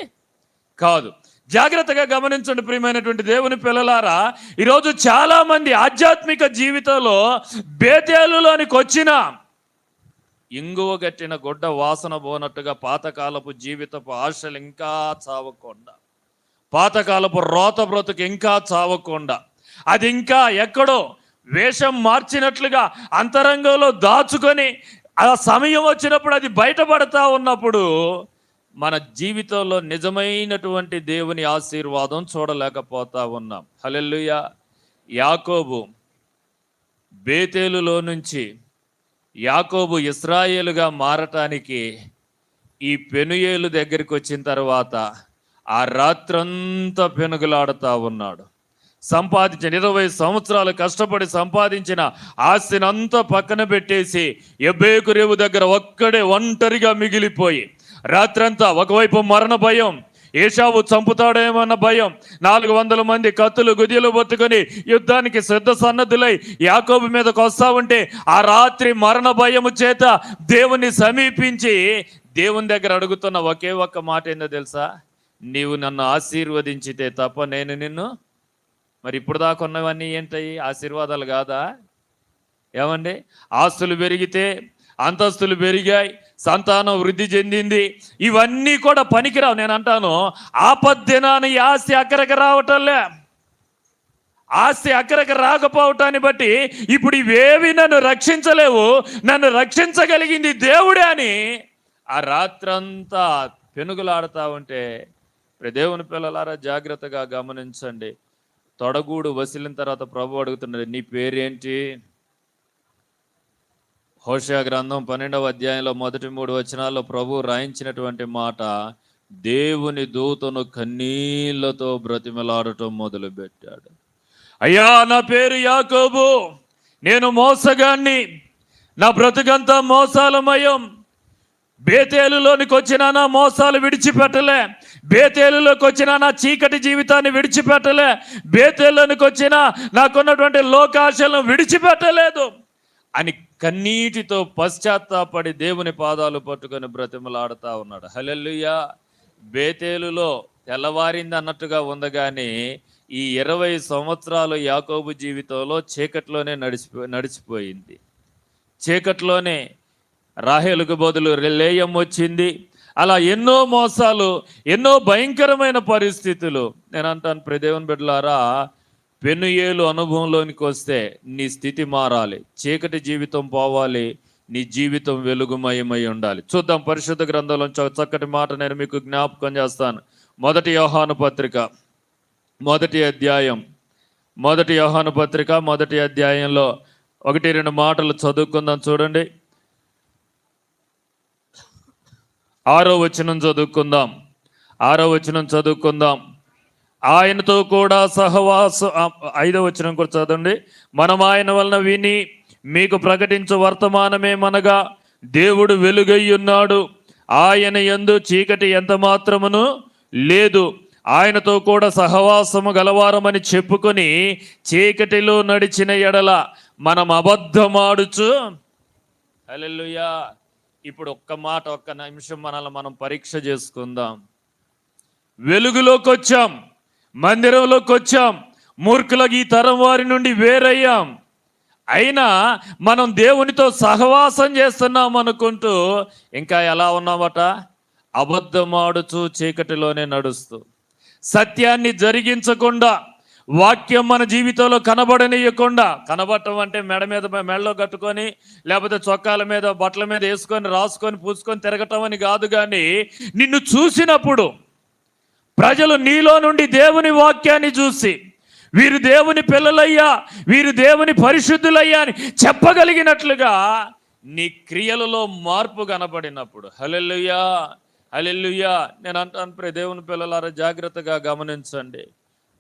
కాదు. జాగ్రత్తగా గమనించండి ప్రియమైనటువంటి దేవుని పిల్లలారా, ఈరోజు చాలా మంది ఆధ్యాత్మిక జీవితంలో బేతేలులోనికి వచ్చిన ఇంగువ గట్టిన గుడ్డ వాసన పోనట్టుగా పాతకాలపు జీవితపు ఆశలు ఇంకా చావకుండా, పాతకాలపు రోత బ్రతుకు ఇంకా చావకుండా, అది ఇంకా ఎక్కడో వేషం మార్చినట్లుగా అంతరంగంలో దాచుకొని ఆ సమయం వచ్చినప్పుడు అది బయటపడతా ఉన్నప్పుడు మన జీవితంలో నిజమైనటువంటి దేవుని ఆశీర్వాదం చూడలేకపోతా ఉన్నాం. హల్లెలూయా. యాకోబు బేతేలులో నుంచి యాకోబు ఇశ్రాయేలుగా మారటానికి ఈ పెనుయేలు దగ్గరికి వచ్చిన తర్వాత ఆ రాత్రంతా పెనుగులాడుతూ ఉన్నాడు. సంపాదించిన 20 సంవత్సరాలు కష్టపడి సంపాదించిన ఆస్తిని అంతా పక్కన పెట్టేసి ఎబ్బేకు రేవు దగ్గర ఒక్కడే ఒంటరిగా మిగిలిపోయి రాత్రంతా ఒకవైపు మరణ భయం, ఏశావు చంపుతాడేమన్న భయం, 400 మంది కత్తులు గుదియలు పట్టుకొని యుద్ధానికి సిద్ధ సన్నద్ధులై యాకోబు మీదకు వస్తా ఉంటే ఆ రాత్రి మరణ భయము చేత దేవుని సమీపించి దేవుని దగ్గర అడుగుతున్న ఒకే ఒక్క మాట ఏందో తెలుసా? నీవు నన్ను ఆశీర్వదించితే తప్ప నేను నిన్ను. మరి ఇప్పుడు దాకా ఉన్నవన్నీ ఏంటయి? ఆశీర్వాదాలు కాదా? ఏమండి, ఆస్తులు పెరిగితే, అంతస్తులు పెరిగాయి, సంతానం వృద్ధి చెందింది, ఇవన్నీ కూడా పనికిరావు. నేను అంటాను, ఆపద్దినాన్ని ఆస్తి అక్కడికి రావటంలే. ఆస్తి అక్కడికి రాకపోవటాన్ని బట్టి ఇప్పుడు ఇవేవి నన్ను రక్షించలేవు, నన్ను రక్షించగలిగింది దేవుడే అని ఆ రాత్రంతా పెనుగులాడుతూ ఉంటే, దేవుని పిల్లలారా జాగ్రత్తగా గమనించండి. తొడగూడు వసిలిన తర్వాత ప్రభు అడుగుతున్నది, నీ పేరేంటి? హోషేయ గ్రంథం 12వ అధ్యాయంలో మొదటి 3 వచనాల్లో ప్రభు రాయించినటువంటి మాట, దేవుని దూతను కన్నీళ్లతో బ్రతిమలాడటం మొదలుపెట్టాడు. అయ్యా, నా పేరు యాకోబు, నేను మోసగాన్ని, నా బ్రతుకంతా మోసాలమయం. బేతేలులోనికి వచ్చిన నా మోసాలు విడిచిపెట్టలే, బేతేలులోకి వచ్చిన నా చీకటి జీవితాన్ని విడిచిపెట్టలే, బేతేలులోనికి వచ్చిన నాకున్నటువంటి లోకాశలను విడిచిపెట్టలేదు అని కన్నీటితో పశ్చాత్తాపడి దేవుని పాదాలు పట్టుకొని బ్రతిమలాడుతూ ఉన్నాడు. హల్లెలూయా. బేతేలులో తెల్లవారింది అన్నట్టుగా ఉంది, కానీ ఈ 20 సంవత్సరాలు యాకోబు జీవితంలో చీకట్లోనే నడిచిపోయింది. చీకట్లోనే రాహేలుకు బదులు లేయం వచ్చింది. అలా ఎన్నో మోసాలు, ఎన్నో భయంకరమైన పరిస్థితులు. నేను అంటాను దేవుని బిడ్డలారా, పెనుయేలు అనుభవంలోనికి వస్తే నీ స్థితి మారాలి, చీకటి జీవితం పోవాలి, నీ జీవితం వెలుగుమయమై ఉండాలి. చూద్దాం పరిశుద్ధ గ్రంథంలో చక్కటి మాట నేను మీకు జ్ఞాపకం చేస్తాను. 1 యోహాను పత్రిక 1వ అధ్యాయం, 1 యోహాను పత్రిక 1వ అధ్యాయంలో 1-2 మాటలు చదువుకుందాం. చూడండి, 6వ వచనం చదువుకుందాం. 6వ వచనం చదువుకుందాం. ఆయనతో కూడా సహవాసం. 5వ వచనం కూడా చదవండి. మనం ఆయన వలన విని మీకు ప్రకటించు వర్తమానమేమనగా, దేవుడు వెలుగై ఉన్నాడు, ఆయన యందు చీకటి ఎంత మాత్రమును లేదు. ఆయనతో కూడా సహవాసము గలవారమని చెప్పుకొని చీకటిలో నడిచిన ఎడల మనం అబద్ధమాడుచు. హల్లెలూయా. ఇప్పుడు ఒక్క నిమిషం మనల్ని మనం పరీక్ష చేసుకుందాం. వెలుగులోకి వచ్చాం, మందిరంలోకి వచ్చాం, మూర్ఖులకు ఈ తరం వారి నుండి వేరయ్యాం. అయినా మనం దేవునితో సహవాసం చేస్తున్నాం అనుకుంటూ ఇంకా ఎలా ఉన్నామట? అబద్ధమాడుచు చీకటిలోనే నడుస్తూ, సత్యాన్ని జరిగించకుండా, వాక్యం మన జీవితంలో కనబడనీయకుండా. కనబడటం అంటే మెడలో కట్టుకొని, లేకపోతే చొక్కాల మీద బట్టల మీద వేసుకొని రాసుకొని పూసుకొని తిరగటం అని కాదు, కానీ నిన్ను చూసినప్పుడు ప్రజలు నీలో నుండి దేవుని వాక్యాన్ని చూసి వీరు దేవుని పిల్లలయ్యా, వీరు దేవుని పరిశుద్ధులయ్యా అని చెప్పగలిగినట్లుగా నీ క్రియలలో మార్పు కనబడినప్పుడు. హల్లెలూయా, హల్లెలూయా. నేను అంటాను దేవుని పిల్లలారా జాగ్రత్తగా గమనించండి.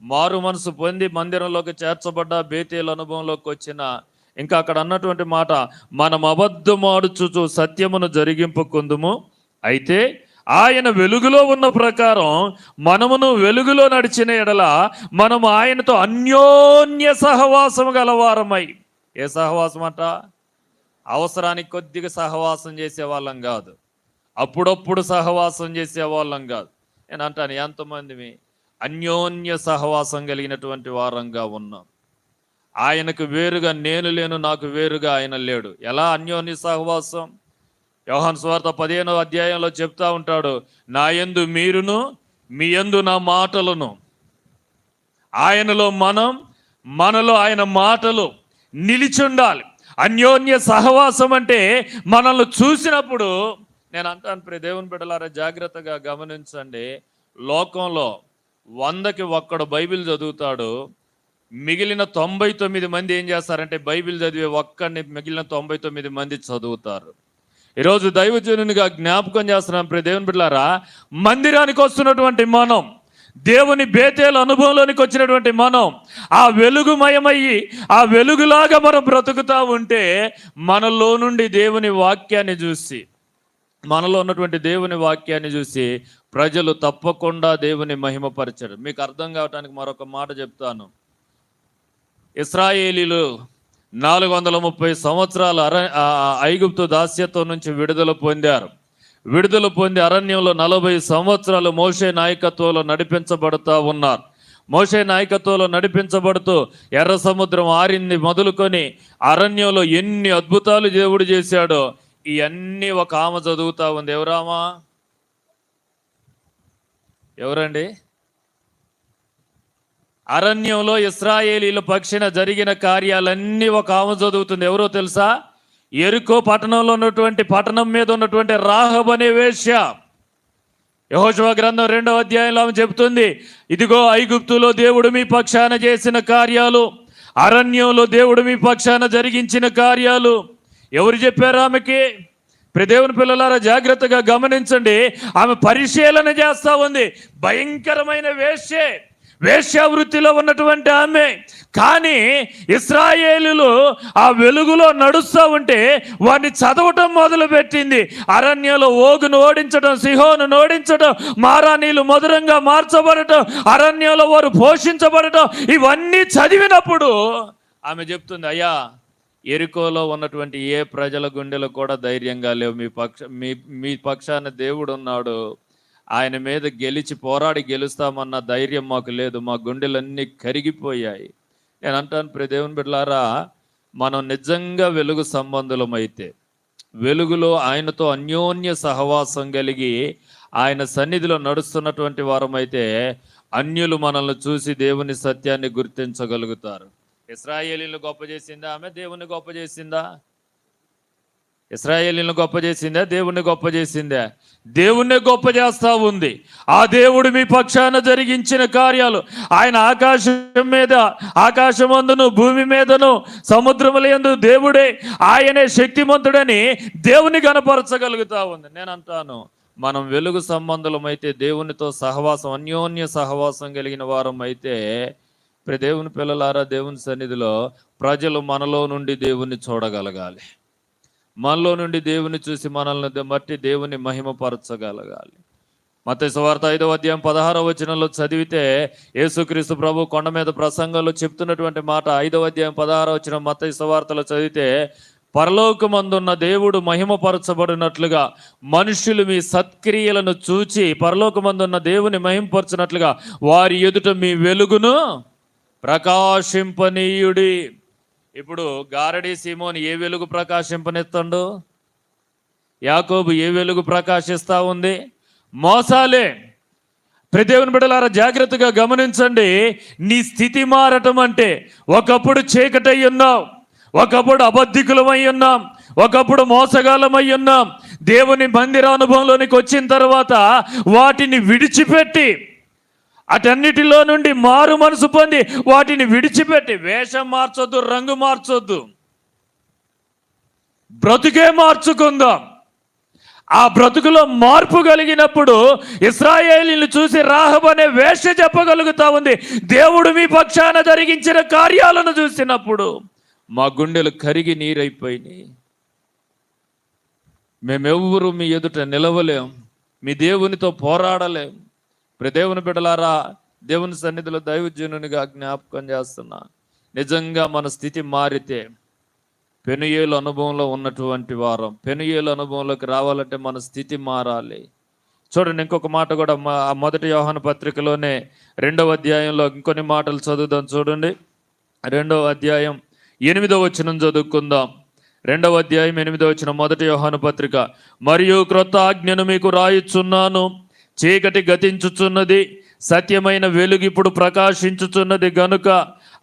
మారు మనసు పొంది మందిరంలోకి చేర్చబడ్డ, బేతేలు అనుభవంలోకి వచ్చిన, ఇంకా అక్కడ అన్నటువంటి మాట, మనం అబద్ధమాడుచు సత్యమును జరిగింపుకుందుము. అయితే ఆయన వెలుగులో ఉన్న ప్రకారం మనమును వెలుగులో నడిచిన ఎడల మనము ఆయనతో అన్యోన్య సహవాసం గలవారమై. ఏ సహవాసం అంట? అవసరానికి కొద్దిగా సహవాసం చేసేవాళ్ళం కాదు, అప్పుడప్పుడు సహవాసం చేసేవాళ్ళం కాదు. నేను అంటాను, ఎంతమంది అన్యోన్య సహవాసం కలిగినటువంటి వారంగా ఉన్నాం. ఆయనకు వేరుగా నేను లేను, నాకు వేరుగా ఆయన లేడు. ఎలా అన్యోన్య సహవాసం? యోహాను సువార్త 15వ అధ్యాయంలో చెప్తా ఉంటాడు, నా యందు మీరును, మీ యందు నా మాటలను. ఆయనలో మనం, మనలో ఆయన మాటలు నిలిచుండాలి. అన్యోన్య సహవాసం అంటే మనల్ని చూసినప్పుడు, నేను అంటాను ప్రియ దేవుని బిడ్డలారా, జాగ్రత్తగా గమనించండి. లోకంలో 100కి 1 బైబిల్ చదువుతాడు, మిగిలిన 99 మంది ఏం చేస్తారంటే బైబిల్ చదివే ఒక్కడిని మిగిలిన 99 మంది చదువుతారు. ఈరోజు దైవజనునిగా జ్ఞాపకం చేస్తున్నాం ప్రియ దేవుని బిడ్డలారా, మందిరానికి వస్తున్నటువంటి మనం, దేవుని బేతేలు అనుభవంలోనికి వచ్చినటువంటి మనం, ఆ వెలుగుమయమయ్యి ఆ వెలుగులాగా మనం బ్రతుకుతా ఉంటే, మనలో నుండి దేవుని వాక్యాన్ని చూసి, మనలో ఉన్నటువంటి దేవుని వాక్యాన్ని చూసి ప్రజలు తప్పకుండా దేవుని మహిమపరచరు. మీకు అర్థం కావటానికి మరొక మాట చెప్తాను. ఇశ్రాయేలీలు 430 సంవత్సరాలు ఐగుప్తు దాస్యత్వం నుంచి విడుదల పొందారు. విడుదల పొంది అరణ్యంలో 40 సంవత్సరాలు మోషే నాయకత్వంలో నడిపించబడుతూ ఉన్నారు. మోషే నాయకత్వంలో నడిపించబడుతూ ఎర్ర సముద్రం ఆరింది మొదలుకొని అరణ్యంలో ఎన్ని అద్భుతాలు దేవుడు చేశాడో ఇవన్నీ ఒక ఆమె చదువుతా ఉంది. ఎవరామా? ఎవరండి? అరణ్యంలో ఇశ్రాయేలీల పక్షిన జరిగిన కార్యాలన్నీ ఒక ఆమె చదువుతుంది. ఎవరో తెలుసా? యెరికో పట్టణంలో ఉన్నటువంటి, పట్టణం మీద ఉన్నటువంటి రాహబ్ అనే వేశ్య. యెహోషువ గ్రంథం 2వ అధ్యాయంలో ఆమె చెబుతుంది, ఇదిగో ఐగుప్తులో దేవుడు మీ పక్షాన చేసిన కార్యాలు, అరణ్యంలో దేవుడు మీ పక్షాన జరిగించిన కార్యాలు. ఎవరు చెప్పారు ఆమెకి? దేవుని పిల్లలారా జాగ్రత్తగా గమనించండి. ఆమె పరిశీలన చేస్తా ఉంది. భయంకరమైన వేశ్యావృత్తిలో ఉన్నటువంటి ఆమె. కానీ ఇశ్రాయేలులు ఆ వెలుగులో నడుస్తూ ఉంటే వారిని చదవటం మొదలుపెట్టింది. అరణ్యంలో ఓగును ఓడించడం, సిహోను ఓడించడం, మారానీలు మధురంగా మార్చబడటం, అరణ్యంలో వారు పోషించబడటం, ఇవన్నీ చదివినప్పుడు ఆమె చెప్తుంది, అయ్యా, యెరికోలో ఉన్నటువంటి ఏ ప్రజల గుండెలు కూడా ధైర్యంగా లేవు. మీ పక్షాన దేవుడు ఉన్నాడు, ఆయన మీద గెలిచి పోరాడి గెలుస్తామన్న ధైర్యం మాకు లేదు, మా గుండెలన్నీ కరిగిపోయాయి. నేను అంటాను ప్రియ దేవుని బిడ్డలారా, మనం నిజంగా వెలుగు సంబంధులమైతే, వెలుగులో ఆయనతో అన్యోన్య సహవాసం కలిగి ఆయన సన్నిధిలో నడుస్తున్నటువంటి వారమైతే, అన్యులు మనల్ని చూసి దేవుని సత్యాన్ని గుర్తించగలుగుతారు. ఇశ్రాయేలీలను గొప్ప చేసిందా ఆమె? దేవుణ్ణి గొప్ప చేసిందా? ఇశ్రాయేలీలను గొప్ప చేసిందా? దేవుణ్ణి గొప్ప చేసిందా? దేవుణ్ణి గొప్ప చేస్తా ఉంది. ఆ దేవుడు మీ పక్షాన జరిగించిన కార్యాలు, ఆయన ఆకాశం మీద, ఆకాశమందును భూమి మీదను సముద్రముల యందు దేవుడే, ఆయనే శక్తిమంతుడని దేవుని కనపరచగలుగుతా ఉంది. నేను అంటాను, మనం వెలుగు సంబంధులమైతే, దేవునితో సహవాసం, అన్యోన్య సహవాసం కలిగిన వారం అయితే, దేవుని పిల్లలారా, దేవుని సన్నిధిలో ప్రజలు మనలో నుండి దేవుని చూడగలగాలి. మనలో నుండి దేవుని చూసి మనల్ని బట్టి దేవుని మహిమపరచగలగాలి. మత్తయి సువార్త 5వ అధ్యాయం 16వ వచనంలో చదివితే, యేసుక్రీస్తు ప్రభు కొండ మీద ప్రసంగంలో చెప్తున్నటువంటి మాట 5వ అధ్యాయం 16వ వచనం మత్తయి సువార్తలో చదివితే, పరలోకమందున్న దేవుడు మహిమపరచబడినట్లుగా మనుష్యులు మీ సత్క్రియలను చూచి పరలోకమందున్న దేవుని మహిమపరచినట్లుగా వారి ఎదుట మీ వెలుగును ప్రకాశింపనీయుడి. ఇప్పుడు గారడి సీమోని ఏ వెలుగు ప్రకాశింపనిస్తాడు? యాకోబు ఏ వెలుగు ప్రకాశిస్తా ఉంది? మోసాలే. దేవుని బిడ్డలారా జాగ్రత్తగా గమనించండి. నీ స్థితి మారటం అంటే, ఒకప్పుడు చీకటై ఉన్నాం, ఒకప్పుడు అబద్ధికులమై ఉన్నాం, ఒకప్పుడు మోసగాలమై ఉన్నాం. దేవుని మందిర అనుభవంలోనికి వచ్చిన తర్వాత వాటిని విడిచిపెట్టి, అటన్నిటిలో నుండి మారు మనసు పొంది వాటిని విడిచిపెట్టి, వేషం మార్చొద్దు, రంగు మార్చొద్దు, బ్రతుకే మార్చుకుందాం. ఆ బ్రతుకులో మార్పు కలిగినప్పుడు ఇశ్రాయేలీని చూసి రాహబ్ అనే వేశ్య చెప్పగలుగుతా ఉంది, దేవుడు మీ పక్షాన జరిగించిన కార్యాలను చూసినప్పుడు మా గుండెలు కరిగి నీరైపోయినాయి, మేమెవ్వరూ మీ ఎదుట నిలవలేం, మీ దేవునితో పోరాడలేం. దేవుని బిడ్డలారా, దేవుని సన్నిధిలో దైవజనునిగా జ్ఞాపకం చేస్తున్నా, నిజంగా మన స్థితి మారితే, పెనుయేలు అనుభవంలో ఉన్నటువంటి వారం, పెనుయేలు అనుభవంలోకి రావాలంటే మన స్థితి మారాలి. చూడండి, ఇంకొక మాట కూడా మొదటి యోహాను పత్రికలోనే 2వ అధ్యాయంలో ఇంకొన్ని మాటలు చదువుదాం. చూడండి, 2వ అధ్యాయం 8వ వచనం చదువుకుందాం. 2వ అధ్యాయం 8వ వచనం, మొదటి యోహాను పత్రిక. మరియు క్రొత్త ఆజ్ఞను మీకు రాయిచున్నాను, చీకటి గతించుచున్నది, సత్యమైన వెలుగు ఇప్పుడు ప్రకాశించుచున్నది గనుక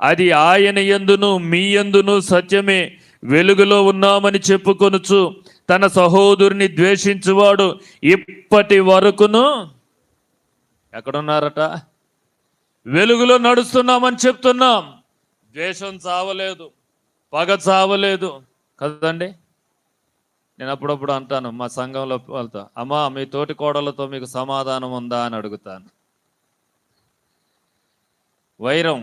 అది ఆయన యందును మీ యందును సత్యమే. వెలుగులో ఉన్నామని చెప్పుకొనుచు తన సహోదరుని ద్వేషించువాడు ఇప్పటి వరకును ఎక్కడున్నారట? వెలుగులో నడుస్తున్నామని చెప్తున్నాం. ద్వేషం చావలేదు, పగ చావలేదు కదండి. నేను అప్పుడప్పుడు అంటాను మా సంఘంలో వాళ్ళతో, అమ్మా మీ తోటి కోడలతో మీకు సమాధానం ఉందా అని అడుగుతాను. వైరం,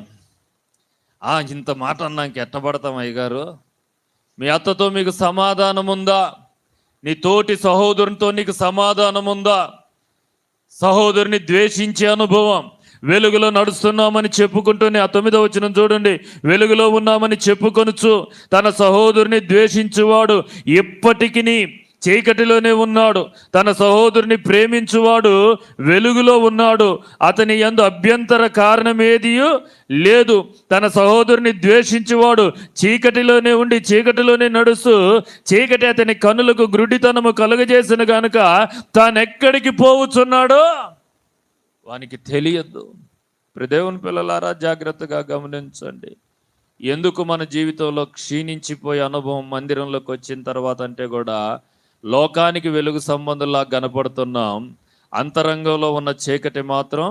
ఇంత మాట అన్నాక ఎట్టబడతాం అయ్యగారు? మీ అత్తతో మీకు సమాధానం ఉందా? నీ తోటి సహోదరునితో నీకు సమాధానం ఉందా? సహోదరుని ద్వేషించే అనుభవం. వెలుగులో నడుస్తున్నామని చెప్పుకుంటూనే 9వ వచనం చూడండి, వెలుగులో ఉన్నామని చెప్పుకొనుచు తన సహోదరుని ద్వేషించువాడు ఇప్పటికిని చీకటిలోనే ఉన్నాడు. తన సహోదరుని ప్రేమించువాడు వెలుగులో ఉన్నాడు, అతని యందు అభ్యంతర కారణమేది లేదు. తన సహోదరుని ద్వేషించువాడు చీకటిలోనే ఉండి చీకటిలోనే నడుస్తూ చీకటి అతని కన్నులకు గ్రుడ్డితనము కలుగజేసిన గనుక తానెక్కడికి పోవుచున్నాడో వానికి తెలియదు. దేవుని పిల్లలారా, జాగ్రత్తగా గమనించండి. ఎందుకు మన జీవితంలో క్షీణించిపోయే అనుభవం మందిరంలోకి వచ్చిన తర్వాత అంటే కూడా లోకానికి వెలుగు సంబంధంలా కనపడుతున్నాం. అంతరంగంలో ఉన్న చీకటి మాత్రం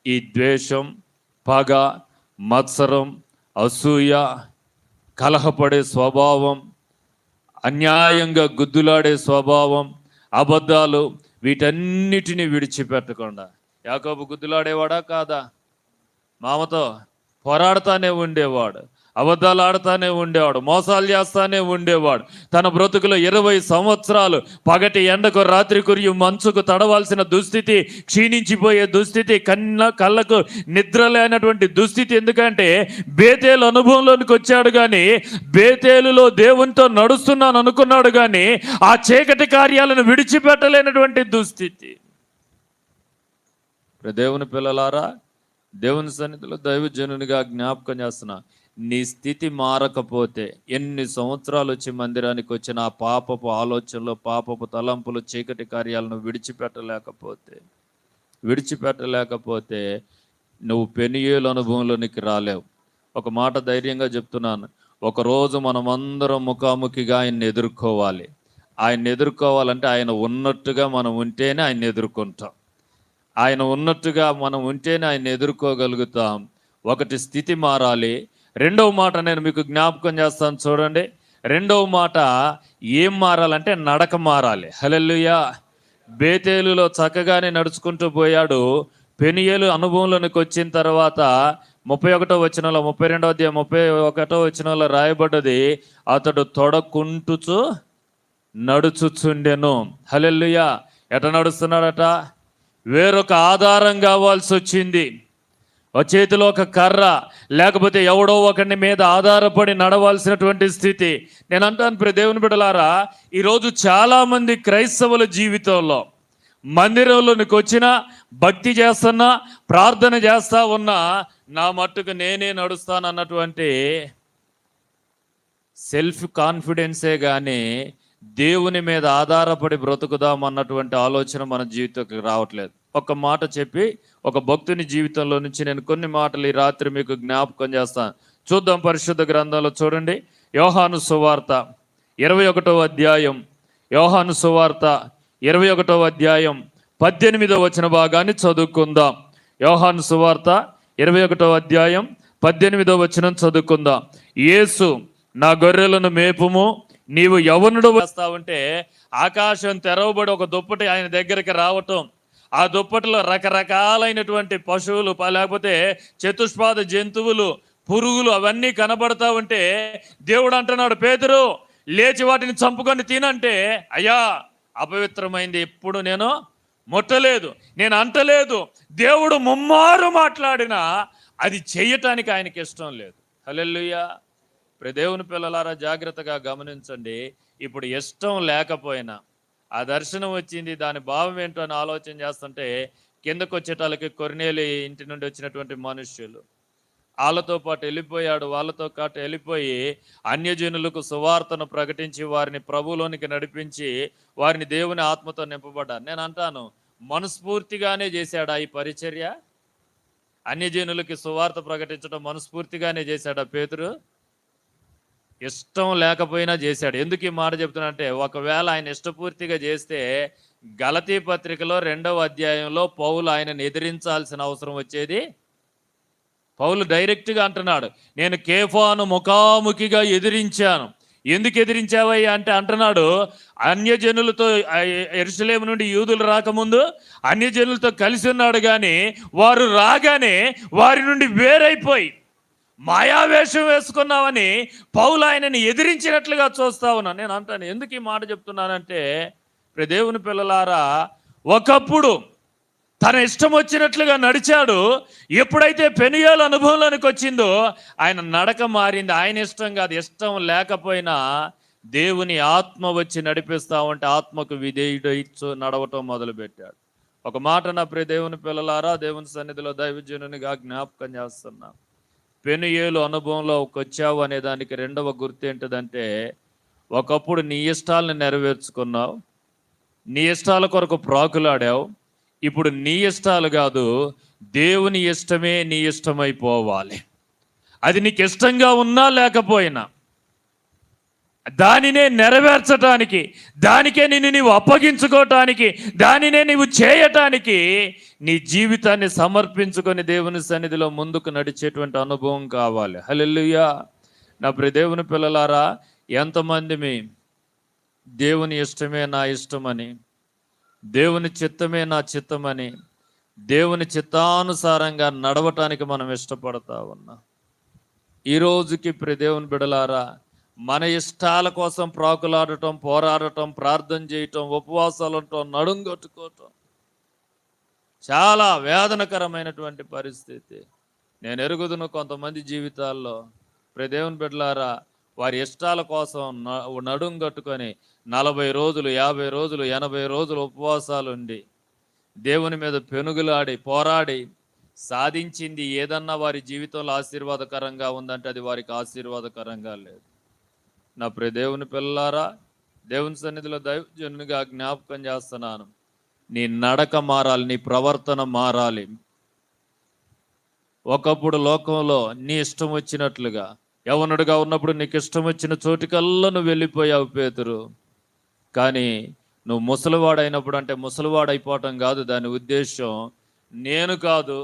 ఈ ద్వేషం, పగ, మత్సరం, అసూయ, కలహపడే స్వభావం, అన్యాయంగా గుద్దులాడే స్వభావం, అబద్ధాలు, వీటన్నిటిని విడిచిపెట్టకుండా. యాకోబు గుద్దులాడేవాడా కాదా? మామతో పోరాడుతానే ఉండేవాడు, అబద్ధాలు ఆడుతానే ఉండేవాడు, మోసాలు చేస్తానే ఉండేవాడు. తన బ్రతుకులో 20 సంవత్సరాలు పగటి ఎండకు రాత్రి కురియు మంచుకు తడవాల్సిన దుస్థితి, క్షీణించిపోయే దుస్థితి, కళ్ళకు నిద్ర లేనటువంటి దుస్థితి. ఎందుకంటే బేతేలు అనుభవంలోనికి వచ్చాడు, కానీ బేతేలులో దేవునితో నడుస్తున్నాను అనుకున్నాడు, కానీ ఆ చీకటి కార్యాలను విడిచిపెట్టలేనటువంటి దుస్థితి. దేవుని పిల్లలారా, దేవుని సన్నిధిలో దైవజనునిగా జ్ఞాపకం చేస్తున్నా, నీ స్థితి మారకపోతే, ఎన్ని సంవత్సరాలు వచ్చి మందిరానికి వచ్చిన ఆ పాపపు ఆలోచనలు, పాపపు తలంపులు, చీకటి కార్యాలను విడిచిపెట్టలేకపోతే నువ్వు పెనియేలు అనుభవంలోనికి రాలేవు. ఒక మాట ధైర్యంగా చెప్తున్నాను, ఒకరోజు మనమందరం ముఖాముఖిగా ఆయన్ని ఎదుర్కోవాలి. ఆయన్ని ఎదుర్కోవాలంటే ఆయన ఉన్నట్టుగా మనం ఉంటేనే ఆయన్ని ఎదుర్కొంటాం. ఆయన ఉన్నట్టుగా మనం ఉంటేనే ఆయన ఎదుర్కోగలుగుతాం. ఒకటి, స్థితి మారాలి. 2వ మాట నేను మీకు జ్ఞాపకం చేస్తాను, చూడండి. 2వ మాట ఏం మారాలంటే నడక మారాలి. హల్లెలూయా. బేతేలులో చక్కగానే నడుచుకుంటూ పోయాడు. పెనియేలు అనుభవంలోనికి వచ్చిన తర్వాత 31వ వచనంలో, 32వ అధ్యాయం 31వ వచనంలో రాయబడ్డది, అతడు తొడకుంటుచు నడుచుచుండెను. హల్లెలూయా. ఎట నడుస్తున్నాడట? వేరొక ఆధారం కావాల్సి వచ్చింది. ఒక చేతిలో ఒక కర్ర, లేకపోతే ఎవడో ఒకరిని మీద ఆధారపడి నడవాల్సినటువంటి స్థితి. నేను అంటాను దేవుని బిడ్డలారా, ఈరోజు చాలామంది క్రైస్తవుల జీవితంలో మందిరంలోనికి వచ్చినా, భక్తి చేస్తున్నా, ప్రార్థన చేస్తా ఉన్నా, నా మట్టుకు నేనే నడుస్తానన్నటువంటి సెల్ఫ్ కాన్ఫిడెన్సే కానీ దేవుని మీద ఆధారపడి బ్రతుకుదాం అన్నటువంటి ఆలోచన మన జీవితంలోకి రావట్లేదు. ఒక మాట చెప్పి ఒక భక్తుని జీవితంలో నుంచి నేను కొన్ని మాటలు ఈ రాత్రి మీకు జ్ఞాపకం చేస్తాను. చూద్దాం పరిశుద్ధ గ్రంథంలో. చూడండి, యోహాను సువార్త 21వ అధ్యాయం, యోహాను సువార్త 21వ అధ్యాయం 18వ వచన భాగాన్ని చదువుకుందాం. యోహాను సువార్త 21వ అధ్యాయం 18వ వచనం చదువుకుందాం. యేసు, నా గొర్రెలను మేపుము, నీవు యవనుడు వస్తావంటే ఆకాశం తెరవబడి ఒక దుప్పటి ఆయన దగ్గరికి రావటం, ఆ దుప్పటిలో రకరకాలైనటువంటి పశువులు, లేకపోతే చతుష్పాద జంతువులు, పురుగులు అవన్నీ కనబడతా ఉంటే దేవుడు అంటున్నాడు, పేతురు లేచి వాటిని చంపుకొని తినంటే, అయ్యా అపవిత్రమైంది ఎప్పుడు నేను ముట్టలేదు, నేను అంటలేదు. దేవుడు ముమ్మారు మాట్లాడినా అది చేయటానికి ఆయనకి ఇష్టం లేదు. హల్లెలూయా. దేవుని పిల్లలారా, జాగ్రత్తగా గమనించండి. ఇప్పుడు ఇష్టం లేకపోయినా, ఆ దర్శనం వచ్చింది, దాని భావం ఏంటో అని ఆలోచన చేస్తుంటే కిందకు వచ్చేటాలకి కొర్నేలి ఇంటి నుండి వచ్చినటువంటి మనుష్యులు, వాళ్ళతో పాటు వెళ్ళిపోయాడు. వాళ్ళతో పాటు వెళ్ళిపోయి అన్యజనులకు సువార్తను ప్రకటించి వారిని ప్రభువులోనికి నడిపించి వారిని దేవుని ఆత్మతో నింపబడ్డారు. నేను అంటాను, మనస్ఫూర్తిగానే చేశాడా ఈ పరిచర్య? అన్యజనులకి సువార్త ప్రకటించడం మనస్ఫూర్తిగానే చేశాడా పేతురు? ఇష్టం లేకపోయినా చేశాడు. ఎందుకు ఈ మాట చెప్తున్నా అంటే, ఒకవేళ ఆయన ఇష్టపూర్తిగా చేస్తే గలతీ పత్రికలో 2వ అధ్యాయంలో పౌలు ఆయనను ఎదిరించాల్సిన అవసరం వచ్చేది. పౌలు డైరెక్ట్గా అంటున్నాడు, నేను కేఫాను ముఖాముఖిగా ఎదిరించాను. ఎందుకు ఎదిరించావయ్యా అంటే అంటున్నాడు, అన్యజనులతో యెరూషలేము నుండి యూదులు రాకముందు అన్యజనులతో కలిసి ఉన్నాడు, కానీ వారు రాగానే వారి నుండి వేరైపోయి మాయావేషం వేసుకున్నావని పౌలు ఆయనని ఎదిరించినట్లుగా చూస్తా ఉన్నాను. నేను అంటాను, ఎందుకు ఈ మాట చెప్తున్నానంటే, దేవుని పిల్లలారా, ఒకప్పుడు తన ఇష్టం వచ్చినట్లుగా నడిచాడు. ఎప్పుడైతే పెనుయేలు అనుభవంలోనికి వచ్చిందో ఆయన నడక మారింది. ఆయన ఇష్టం కాదు, ఇష్టం లేకపోయినా దేవుని ఆత్మ వచ్చి నడిపిస్తా ఉంటే ఆత్మకు విధేయుడై నడవటం మొదలుపెట్టాడు. ఒక మాట నా దేవుని పిల్లలారా, దేవుని సన్నిధిలో దైవజనునిగా జ్ఞాపకం చేస్తున్నా, పెనుయేలు అనుభవంలోకి వచ్చావు అనే దానికి 2వ గుర్తు ఏంటిదంటే, ఒకప్పుడు నీ ఇష్టాలను నెరవేర్చుకున్నావు, నీ ఇష్టాల కొరకు ప్రాకులాడావు. ఇప్పుడు నీ ఇష్టాలు కాదు, దేవుని ఇష్టమే నీ ఇష్టమైపోవాలి. అది నీకు ఇష్టంగా ఉన్నా లేకపోయినా దానినే నెరవేర్చటానికి, దానికే నిన్ను నీవు అప్పగించుకోవటానికి, దానినే నీవు చేయటానికి నీ జీవితాన్ని సమర్పించుకొని దేవుని సన్నిధిలో ముందుకు నడిచేటువంటి అనుభవం కావాలి. హల్లెలూయా. నా దేవుని పిల్లలారా, ఎంతమంది మీ దేవుని ఇష్టమే నా ఇష్టమని, దేవుని చిత్తమే నా చిత్తమని, దేవుని చిత్తానుసారంగా నడవటానికి మనం ఇష్టపడతా ఉన్నాం. ఈ రోజుకి దేవుని బిడలారా, మన ఇష్టాల కోసం ప్రాకులాడటం, పోరాడటం, ప్రార్థన చేయటం, ఉపవాసాలు ఉండటం, నడుంగొట్టుకోవటం చాలా వేదనకరమైనటువంటి పరిస్థితి. నేను ఎరుగుదును కొంతమంది జీవితాల్లో దేవుని బిడ్డలారా, వారి ఇష్టాల కోసం నడుం కట్టుకొని 40 రోజులు, 50 రోజులు, 80 రోజులు ఉపవాసాలు ఉండి దేవుని మీద పెనుగులాడి పోరాడి సాధించింది ఏదన్నా వారి జీవితంలో ఆశీర్వాదకరంగా ఉందంటే అది వారికి ఆశీర్వాదకరంగా లేదు. నా దేవుని పిల్లలారా, దేవుని సన్నిధిలో దైవజనునిగా జ్ఞాపకం చేస్తున్నాను, నీ నడక మారాలి, నీ ప్రవర్తన మారాలి. ఒకప్పుడు లోకంలో నీ ఇష్టం వచ్చినట్లుగా యవనుడిగా ఉన్నప్పుడు నీకు ఇష్టం వచ్చిన చోటికల్లా నువ్వు వెళ్ళిపోయావు పేతురు. కానీ నువ్వు ముసలివాడైనప్పుడు, అంటే ముసలివాడైపోవటం కాదు దాని ఉద్దేశం, నేను కాదు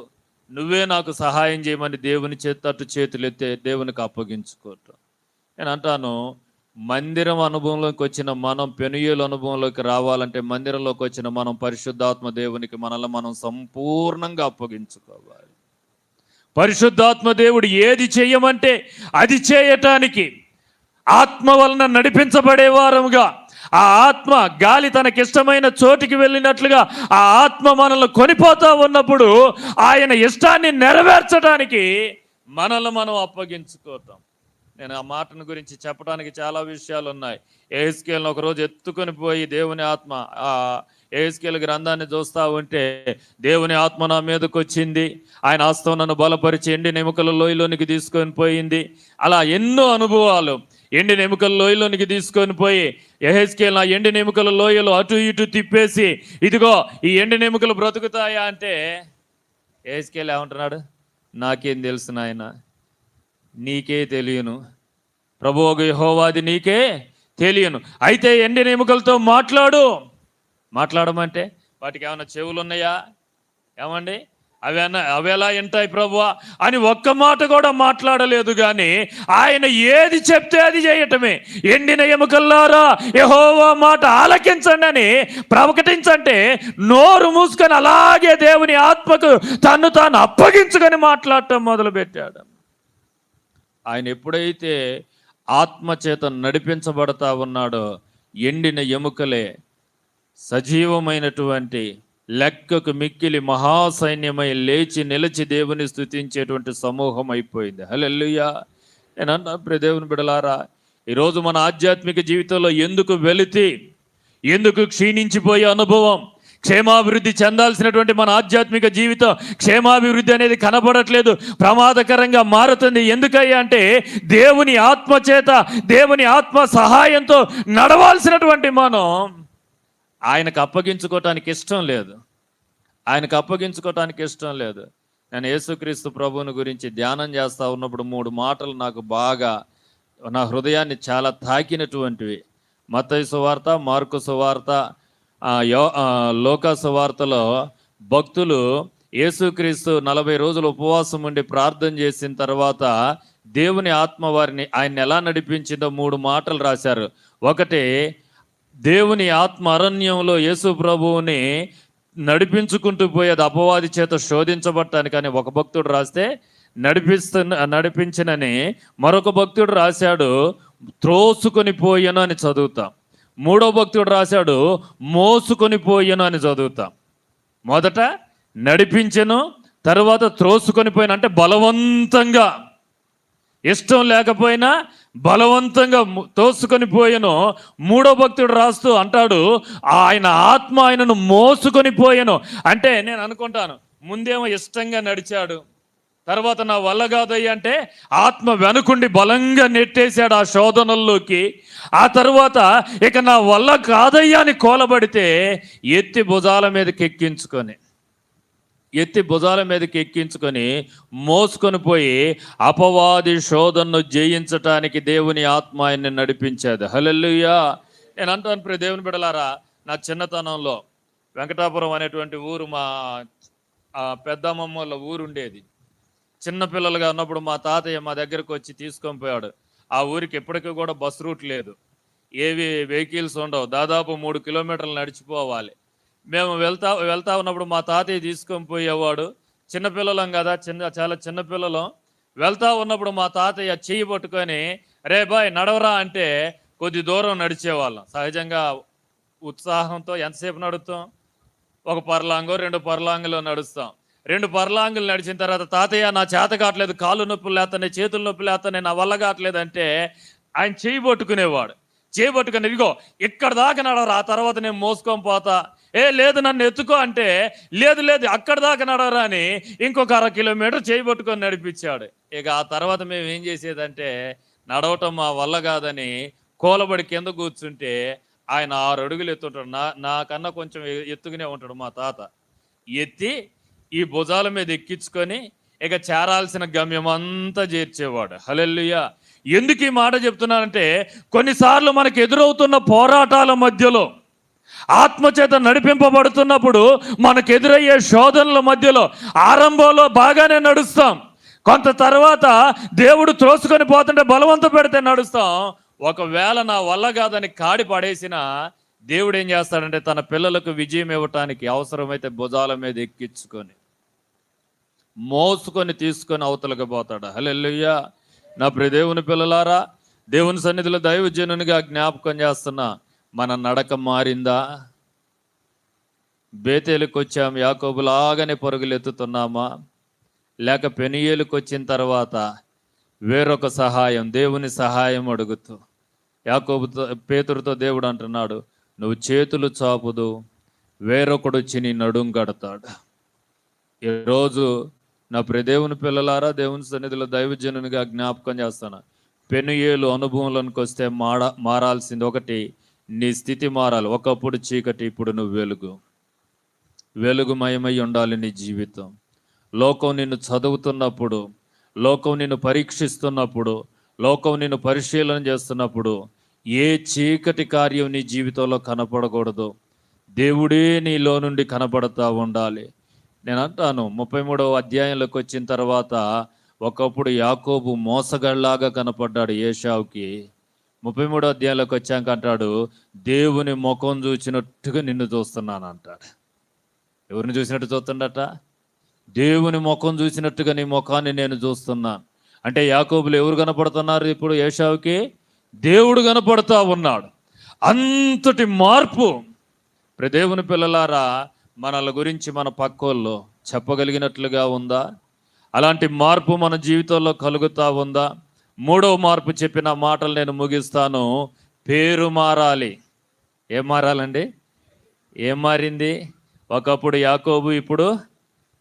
నువ్వే నాకు సహాయం చేయమని దేవుని తట్టు చేతులు ఎత్తే దేవునికి అప్పగించుకోవటం. నేను అంటాను, మందిరం అనుభవంలోకి వచ్చిన మనం పెనుయేలు అనుభవంలోకి రావాలంటే మందిరంలోకి వచ్చిన మనం పరిశుద్ధాత్మ దేవునికి మనల్ని మనం సంపూర్ణంగా అప్పగించుకోవాలి. పరిశుద్ధాత్మ దేవుడు ఏది చేయమంటే అది చేయటానికి ఆత్మ వలన నడిపించబడే వారముగా, ఆ ఆత్మ గాలి తనకిష్టమైన చోటికి వెళ్ళినట్లుగా ఆ ఆత్మ మనల్ని కొనిపోతా ఉన్నప్పుడు ఆయన ఇష్టాన్ని నెరవేర్చడానికి మనల్ని మనం అప్పగించుకోతాం. నేను ఆ మాటను గురించి చెప్పడానికి చాలా విషయాలు ఉన్నాయి. యెహెజ్కేలును ఒకరోజు ఎత్తుకొని పోయి దేవుని ఆత్మ, ఆ యెహెజ్కేలు గ్రంథాన్ని చూస్తూ ఉంటే, దేవుని ఆత్మ నా మీదకి వచ్చింది, ఆయన హస్తం నన్ను బలపరిచి ఎండిన ఎముకల లోయలోనికి తీసుకొని పోయింది. అలా ఎన్నో అనుభవాలు. ఎండిన ఎముకల లోయలోనికి తీసుకొని పోయి యెహెజ్కేలు ఆ ఎండిన ఎముకల లోయలో అటు ఇటు తిప్పేసి, ఇదిగో ఈ ఎండిన ఎముకలు బ్రతుకుతాయా అంటే యెహెజ్కేలు ఏమంటున్నాడు, నాకేం తెలుసు నాయన, నీకే తెలియను, ప్రభువు యెహోవాది నీకే తెలియను. అయితే ఎండిన ఎముకలతో మాట్లాడమంటే వాటికి ఏమైనా చెవులు ఉన్నాయా? ఏమండి, అవి ఎలా వింటాయి ప్రభువా అని ఒక్క మాట కూడా మాట్లాడలేదు. కానీ ఆయన ఏది చెప్తే అది చేయటమే. ఎండిన ఎముకల్లారా యెహోవా మాట ఆలకించండి అని ప్రకటించంటే నోరు మూసుకొని అలాగే దేవుని ఆత్మకు తాను అప్పగించుకొని మాట్లాడటం మొదలుపెట్టాడు. ఆయన ఎప్పుడైతే ఆత్మ చేత నడిపించబడతా ఉన్నాడో ఎండిన ఎముకలే సజీవమైనటువంటి లెక్కకు మిక్కిలి మహాసైన్యమై లేచి నిలిచి దేవుని స్తుతించేటువంటి సమూహం అయిపోయింది. హల్లెలూయా. నేను అన్నా దేవుని బిడలారా, ఈరోజు మన ఆధ్యాత్మిక జీవితంలో ఎందుకు వెలితి, ఎందుకు క్షీణించిపోయే అనుభవం, క్షేమాభివృద్ధి చెందాల్సినటువంటి మన ఆధ్యాత్మిక జీవితం క్షేమాభివృద్ధి అనేది కనపడట్లేదు, ప్రమాదకరంగా మారుతుంది. ఎందుకయ్యా అంటే దేవుని ఆత్మ చేత, దేవుని ఆత్మ సహాయంతో నడవాల్సినటువంటి మనం ఆయనకు అప్పగించుకోవటానికి ఇష్టం లేదు. నేను యేసుక్రీస్తు ప్రభువుని గురించి ధ్యానం చేస్తూ ఉన్నప్పుడు 3 మాటలు నాకు బాగా నా హృదయాన్ని చాలా తాకినటువంటివి. మత్తయి సువార్త, మార్కు సువార్త, లోకా సువార్తలో భక్తులు యేసుక్రీస్తు 40 రోజులు ఉపవాసం ఉండి ప్రార్థన చేసిన తర్వాత దేవుని ఆత్మ ఆయన్ని ఎలా నడిపించిందో 3 మాటలు రాశారు. ఒకటి, దేవుని ఆత్మ అరణ్యంలో యేసు ప్రభువుని నడిపించుకుంటూ పోయేది అపవాది చేత శోధించబడటానికని ఒక భక్తుడు రాస్తే, నడిపించినని మరొక భక్తుడు రాశాడు త్రోసుకొని పోయెను అని చదువుతాం. 3వ భక్తుడు రాశాడు మోసుకొని పోయెను అని చదువుతాం. మొదట నడిపించెను, తర్వాత త్రోసుకొని పోయిన అంటే బలవంతంగా, ఇష్టం లేకపోయినా బలవంతంగా తోసుకొని పోయెను. 3వ భక్తుడు రాస్తూ అంటాడు ఆయన ఆత్మ ఆయనను మోసుకొని పోయెను. అంటే నేను అనుకుంటాను, ముందేమో ఇష్టంగా నడిచాడు, తర్వాత నా వల్ల కాదయ్య అంటే ఆత్మ వెనుకుండి బలంగా నెట్టేశాడు ఆ శోధనల్లోకి. ఆ తర్వాత ఇక నా వల్ల కాదయ్యా అని కోలబడితే ఎత్తి భుజాల మీదకి ఎక్కించుకొని మోసుకొని పోయి అపవాది శోధనను జయించటానికి దేవుని ఆత్మ ఆయన్ని నడిపించేది. హల్లెలూయా. నేను అంటాను ప్రియ దేవుని బిడ్డలారా, నా చిన్నతనంలో వెంకటాపురం అనేటువంటి ఊరు మా పెద్దమ్మమ్మ వాళ్ళ ఊరు ఉండేది. చిన్నపిల్లలుగా ఉన్నప్పుడు మా తాతయ్య మా దగ్గరకు వచ్చి తీసుకొని పోయాడు. ఆ ఊరికి ఎప్పటికీ కూడా బస్ రూట్ లేదు, ఏవి వెహికల్స్ ఉండవు, దాదాపు 3 కిలోమీటర్లు నడిచిపోవాలి. మేము వెళ్తా ఉన్నప్పుడు మా తాతయ్య తీసుకొని పోయేవాడు. చిన్నపిల్లలం కదా, చాలా చిన్నపిల్లలం. వెళ్తా ఉన్నప్పుడు మా తాతయ్య చెయ్యి పట్టుకొని రే బాయ్ నడవరా అంటే కొద్ది దూరం నడిచేవాళ్ళం. సహజంగా ఉత్సాహంతో ఎంతసేపు నడుస్తాం, 1 పర్లాంగో 2 పర్లాంగులో నడుస్తాం. 2 పర్లాంగులు నడిచిన తర్వాత తాతయ్య నా చేత కావట్లేదు, కాళ్ళు నొప్పులు లేస్తున్నాయి, చేతులు నొప్పులు లేస్తున్నాయి, నా వల్ల కావట్లేదు అంటే ఆయన చెయ్యి పట్టుకునేవాడు. చేయి పట్టుకుని ఇదిగో ఇక్కడ దాకా నడవరా, ఆ తర్వాత నేను మోసుకొని పోతా. లేదు నన్ను ఎత్తుకో అంటే లేదు అక్కడ దాకా నడవరా అని ఇంకొక 1/2 కిలోమీటర్ చేయి పట్టుకొని నడిపించాడు. ఇక ఆ తర్వాత మేము ఏం చేసేదంటే నడవటం మా వల్ల కాదని కోలబడి కింద కూర్చుంటే ఆయన 6 అడుగులు ఎత్తుంటాడు. నాకన్నా కొంచెం ఎత్తుకునే ఉంటాడు మా తాత. ఎత్తి ఈ భుజాల మీద ఎక్కించుకొని ఇక చేరాల్సిన గమ్యం అంతా చేర్చేవాడు. హల్లెలూయా. ఎందుకు ఈ మాట చెప్తున్నానంటే కొన్నిసార్లు మనకు ఎదురవుతున్న పోరాటాల మధ్యలో, ఆత్మచేత నడిపింపబడుతున్నప్పుడు మనకు ఎదురయ్యే శోధనల మధ్యలో ఆరంభంలో బాగానే నడుస్తాం, కొంత తర్వాత దేవుడు త్రోసుకొని పోతుంటే బలవంత పెడితే నడుస్తాం. ఒకవేళ నా వల్ల కాదని కాడి పడేసిన దేవుడు ఏం చేస్తాడంటే తన పిల్లలకు విజయం ఇవ్వటానికి అవసరమైతే భుజాల మీద ఎక్కించుకొని మోసుకొని తీసుకొని అవతలకు పోతాడు. హల్లెలూయా. నా ప్రియ దేవుని పిల్లలారా, దేవుని సన్నిధిలో దైవజనునిగా జ్ఞాపకం చేస్తున్నా, మన నడక మారిందా? బేతేలుకు వచ్చాం, యాకోబులాగానే పరుగులెత్తుతున్నామా? లేక పెనియేలుకు వచ్చిన తర్వాత వేరొక సహాయం, దేవుని సహాయం అడుగుతూ పేతురుతో దేవుడు అంటున్నాడు, నువ్వు చేతులు చాపుదు, వేరొకడు వచ్చి నీ నడుం కడతాడు. ఈరోజు నా ప్రియ దేవుని పిల్లలారా, దేవుని సన్నిధిలో దైవజనునిగా జ్ఞాపకం చేస్తాను, పెనుయేలు అనుభవంలోనికి వస్తే మారాల్సింది ఒకటి, నీ స్థితి మారాలి. ఒకప్పుడు చీకటి, ఇప్పుడు నువ్వు వెలుగుమయమై ఉండాలి నీ జీవితం. లోకం నిన్ను చదువుతున్నప్పుడు, లోకం నిన్ను పరీక్షిస్తున్నప్పుడు, లోకం నిన్ను పరిశీలన చేస్తున్నప్పుడు ఏ చీకటి కార్యం నీ జీవితంలో కనపడకూడదు. దేవుడే నీలో నుండి కనపడతా ఉండాలి. నేను అంటాను 33వ అధ్యాయంలోకి వచ్చిన తర్వాత ఒకప్పుడు యాకోబు మోసగాళ్లాగా కనపడ్డాడు ఏశావుకి. 33వ అధ్యాయంలోకి వచ్చాక అంటాడు, దేవుని ముఖం చూసినట్టుగా నిన్ను చూస్తున్నాను అంటాడు. ఎవరిని చూసినట్టు చూస్తుండట? దేవుని ముఖం చూసినట్టుగా నీ ముఖాన్ని నేను చూస్తున్నాను అంటే యాకోబులు ఎవరు కనపడుతున్నారు? ఇప్పుడు ఏశావుకి దేవుడు కనపడుతూ ఉన్నాడు. అంతటి మార్పు దేవుని పిల్లలారా మనల గురించి మన పక్కోళ్ళు చెప్పగలిగినట్లుగా ఉందా? అలాంటి మార్పు మన జీవితంలో కలుగుతూ ఉందా? 3వ మార్పు చెప్పిన మాటలు నేను ముగిస్తాను. పేరు మారాలి. ఏం మారాలండి? ఏం మారింది? ఒకప్పుడు యాకోబు, ఇప్పుడు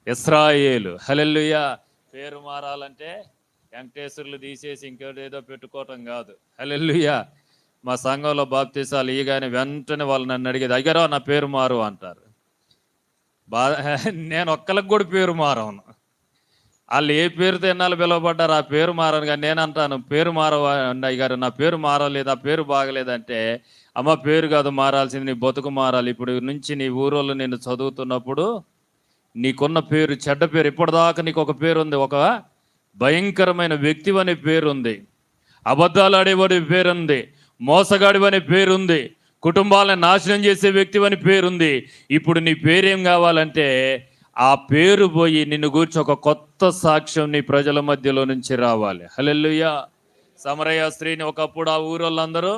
ఇశ్రాయేలు. హల్లెలూయా. పేరు మారాలంటే వెంకటేశ్వర్లు తీసేసి ఇంకోటేదో పెట్టుకోవటం కాదు. హల్లెలూయా. మా సంఘంలో బాప్తీసాలు ఇయగానే వెంటనే వాళ్ళు నన్ను అడిగేది, అయ్యగారు నా పేరు మారు అంటారు. నేను ఒక్కరికి కూడా పేరు మారవను. వాళ్ళు ఏ పేరుతో ఎన్నాళ్ళు పిలువబడ్డారు ఆ పేరు మారను. కానీ నేను అంటాను, పేరు మారవా అయ్యగారు, నా పేరు మారలేదు, ఆ పేరు బాగలేదంటే, అమ్మ పేరు కాదు మారాల్సింది, నీ బతుకు మారాలి. ఇప్పుడు నుంచి నీ ఊరోళ్ళు నేను చదువుతున్నప్పుడు నీకున్న పేరు చెడ్డ పేరు, ఇప్పటిదాకా నీకు ఒక పేరు ఉంది, ఒక భయంకరమైన వ్యక్తి అనే పేరుంది, అబద్ధాలు ఆడేవాడి పేరుంది, మోసగాడివనే పేరుంది, కుటుంబాలను నాశనం చేసే వ్యక్తి అని పేరుంది. ఇప్పుడు నీ పేరేం కావాలంటే ఆ పేరు పోయి నిన్ను గూర్చి ఒక కొత్త సాక్ష్యం నీ ప్రజల మధ్యలో నుంచి రావాలి. హల్లెలూయా. సమరయ స్త్రీని ఒకప్పుడు ఆ ఊరోళ్ళందరూ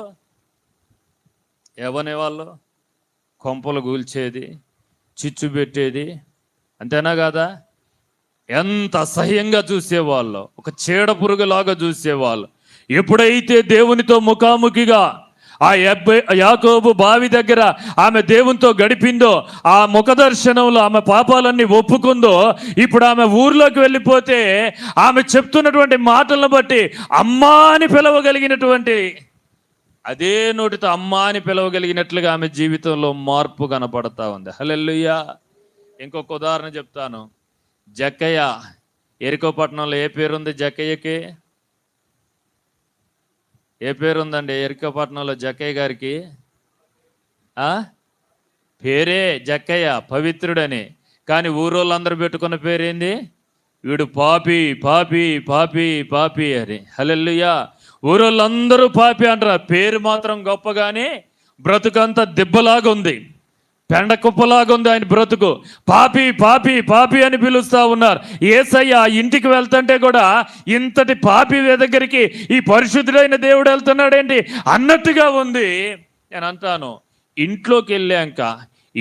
ఏమనేవాళ్ళు? కొంపలు కూల్చేది, చిచ్చు పెట్టేది, అంతేనా కదా? ఎంత అసహ్యంగా చూసేవాళ్ళు, ఒక చీడ పురుగులాగా చూసేవాళ్ళు. ఎప్పుడైతే దేవునితో ముఖాముఖిగా ఆ యాకోబు బావి దగ్గర ఆమె దేవునితో గడిపిందో, ఆ ముఖ దర్శనంలో ఆమె పాపాలన్నీ ఒప్పుకుందో, ఇప్పుడు ఆమె ఊర్లోకి వెళ్ళిపోతే ఆమె చెప్తున్నటువంటి మాటలను బట్టి అమ్మా అని పిలవగలిగినటువంటి, అదే నోటితో అమ్మా అని పిలవగలిగినట్లుగా ఆమె జీవితంలో మార్పు కనపడతా ఉంది. హల్లెలూయా. ఇంకొక ఉదాహరణ చెప్తాను. జక్కయ్య, ఎరికో పట్టణంలో ఏ పేరుంది జక్కయ్యకి? ఏ పేరుందండి ఎరికో పట్టణంలో జక్కయ్య గారికి? పేరే జక్కయ్య, పవిత్రుడని. కానీ ఊరోళ్ళందరూ పెట్టుకున్న పేరేంది? వీడు పాపి పాపి పాపి పాపి అని. హల్లెలూయా. ఊరోళ్ళందరూ పాపి అంటారు, పేరు మాత్రం గొప్పగానే బ్రతుకంతా దిబ్బలాగా ఉంది, పెండ కుప్పలాగా ఉంది ఆయన బ్రతుకు. పాపి పాపి పాపి అని పిలుస్తా ఉన్నారు. యేసయ్య ఇంటికి వెళ్తుంటే కూడా ఇంతటి పాపి దగ్గరికి ఈ పరిశుద్ధుడైన దేవుడు వెళ్తున్నాడేంటి అన్నట్టుగా ఉంది. నేను అంటాను, ఇంట్లోకి వెళ్ళాక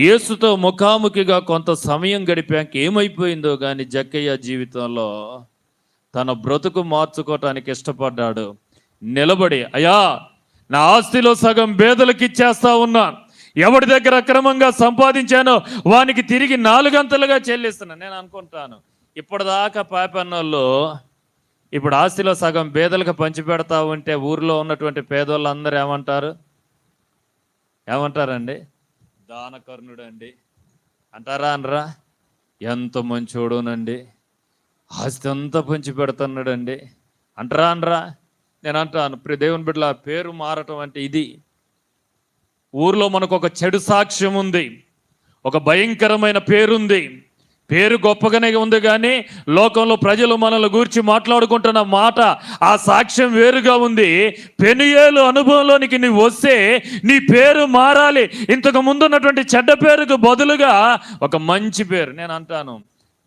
యేసుతో ముఖాముఖిగా కొంత సమయం గడిపాక ఏమైపోయిందో కానీ జక్కయ్య జీవితంలో తన బ్రతుకు మార్చుకోవటానికి ఇష్టపడ్డాడు. నిలబడి, అయ్యా నా ఆస్తిలో సగం పేదలకు ఇచ్చేస్తా ఉన్నా, ఎవరి దగ్గర అక్రమంగా సంపాదించానో వానికి తిరిగి 4 అంతలుగా చెల్లిస్తున్నాను. నేను అనుకుంటాను, ఇప్పటిదాకా పాపన్నోళ్ళు ఇప్పుడు ఆస్తిలో సగం పేదలకు పంచిపెడతా ఉంటే ఊర్లో ఉన్నటువంటి పేదోళ్ళు అందరూ ఏమంటారండి? దానకర్ణుడు అండి అంటారా అనరా? ఎంత మంచోడునండి, ఆస్తి అంతా పంచి పెడుతున్నాడండి అంటారా అనరా? నేను అంటాను, దేవుని బిడ్డల పేరు మారటం అంటే ఇది. ఊర్లో మనకు ఒక చెడు సాక్ష్యం ఉంది, ఒక భయంకరమైన పేరుంది, పేరు గొప్పగానే ఉంది, కానీ లోకంలో ప్రజలు మనల్ని గూర్చి మాట్లాడుకుంటున్న మాట, ఆ సాక్ష్యం వేరుగా ఉంది. పెనుయేలు అనుభవంలోనికి నీవు వస్తే నీ పేరు మారాలి. ఇంతకు ముందు ఉన్నటువంటి చెడ్డ పేరుకు బదులుగా ఒక మంచి పేరు. నేను అంటాను,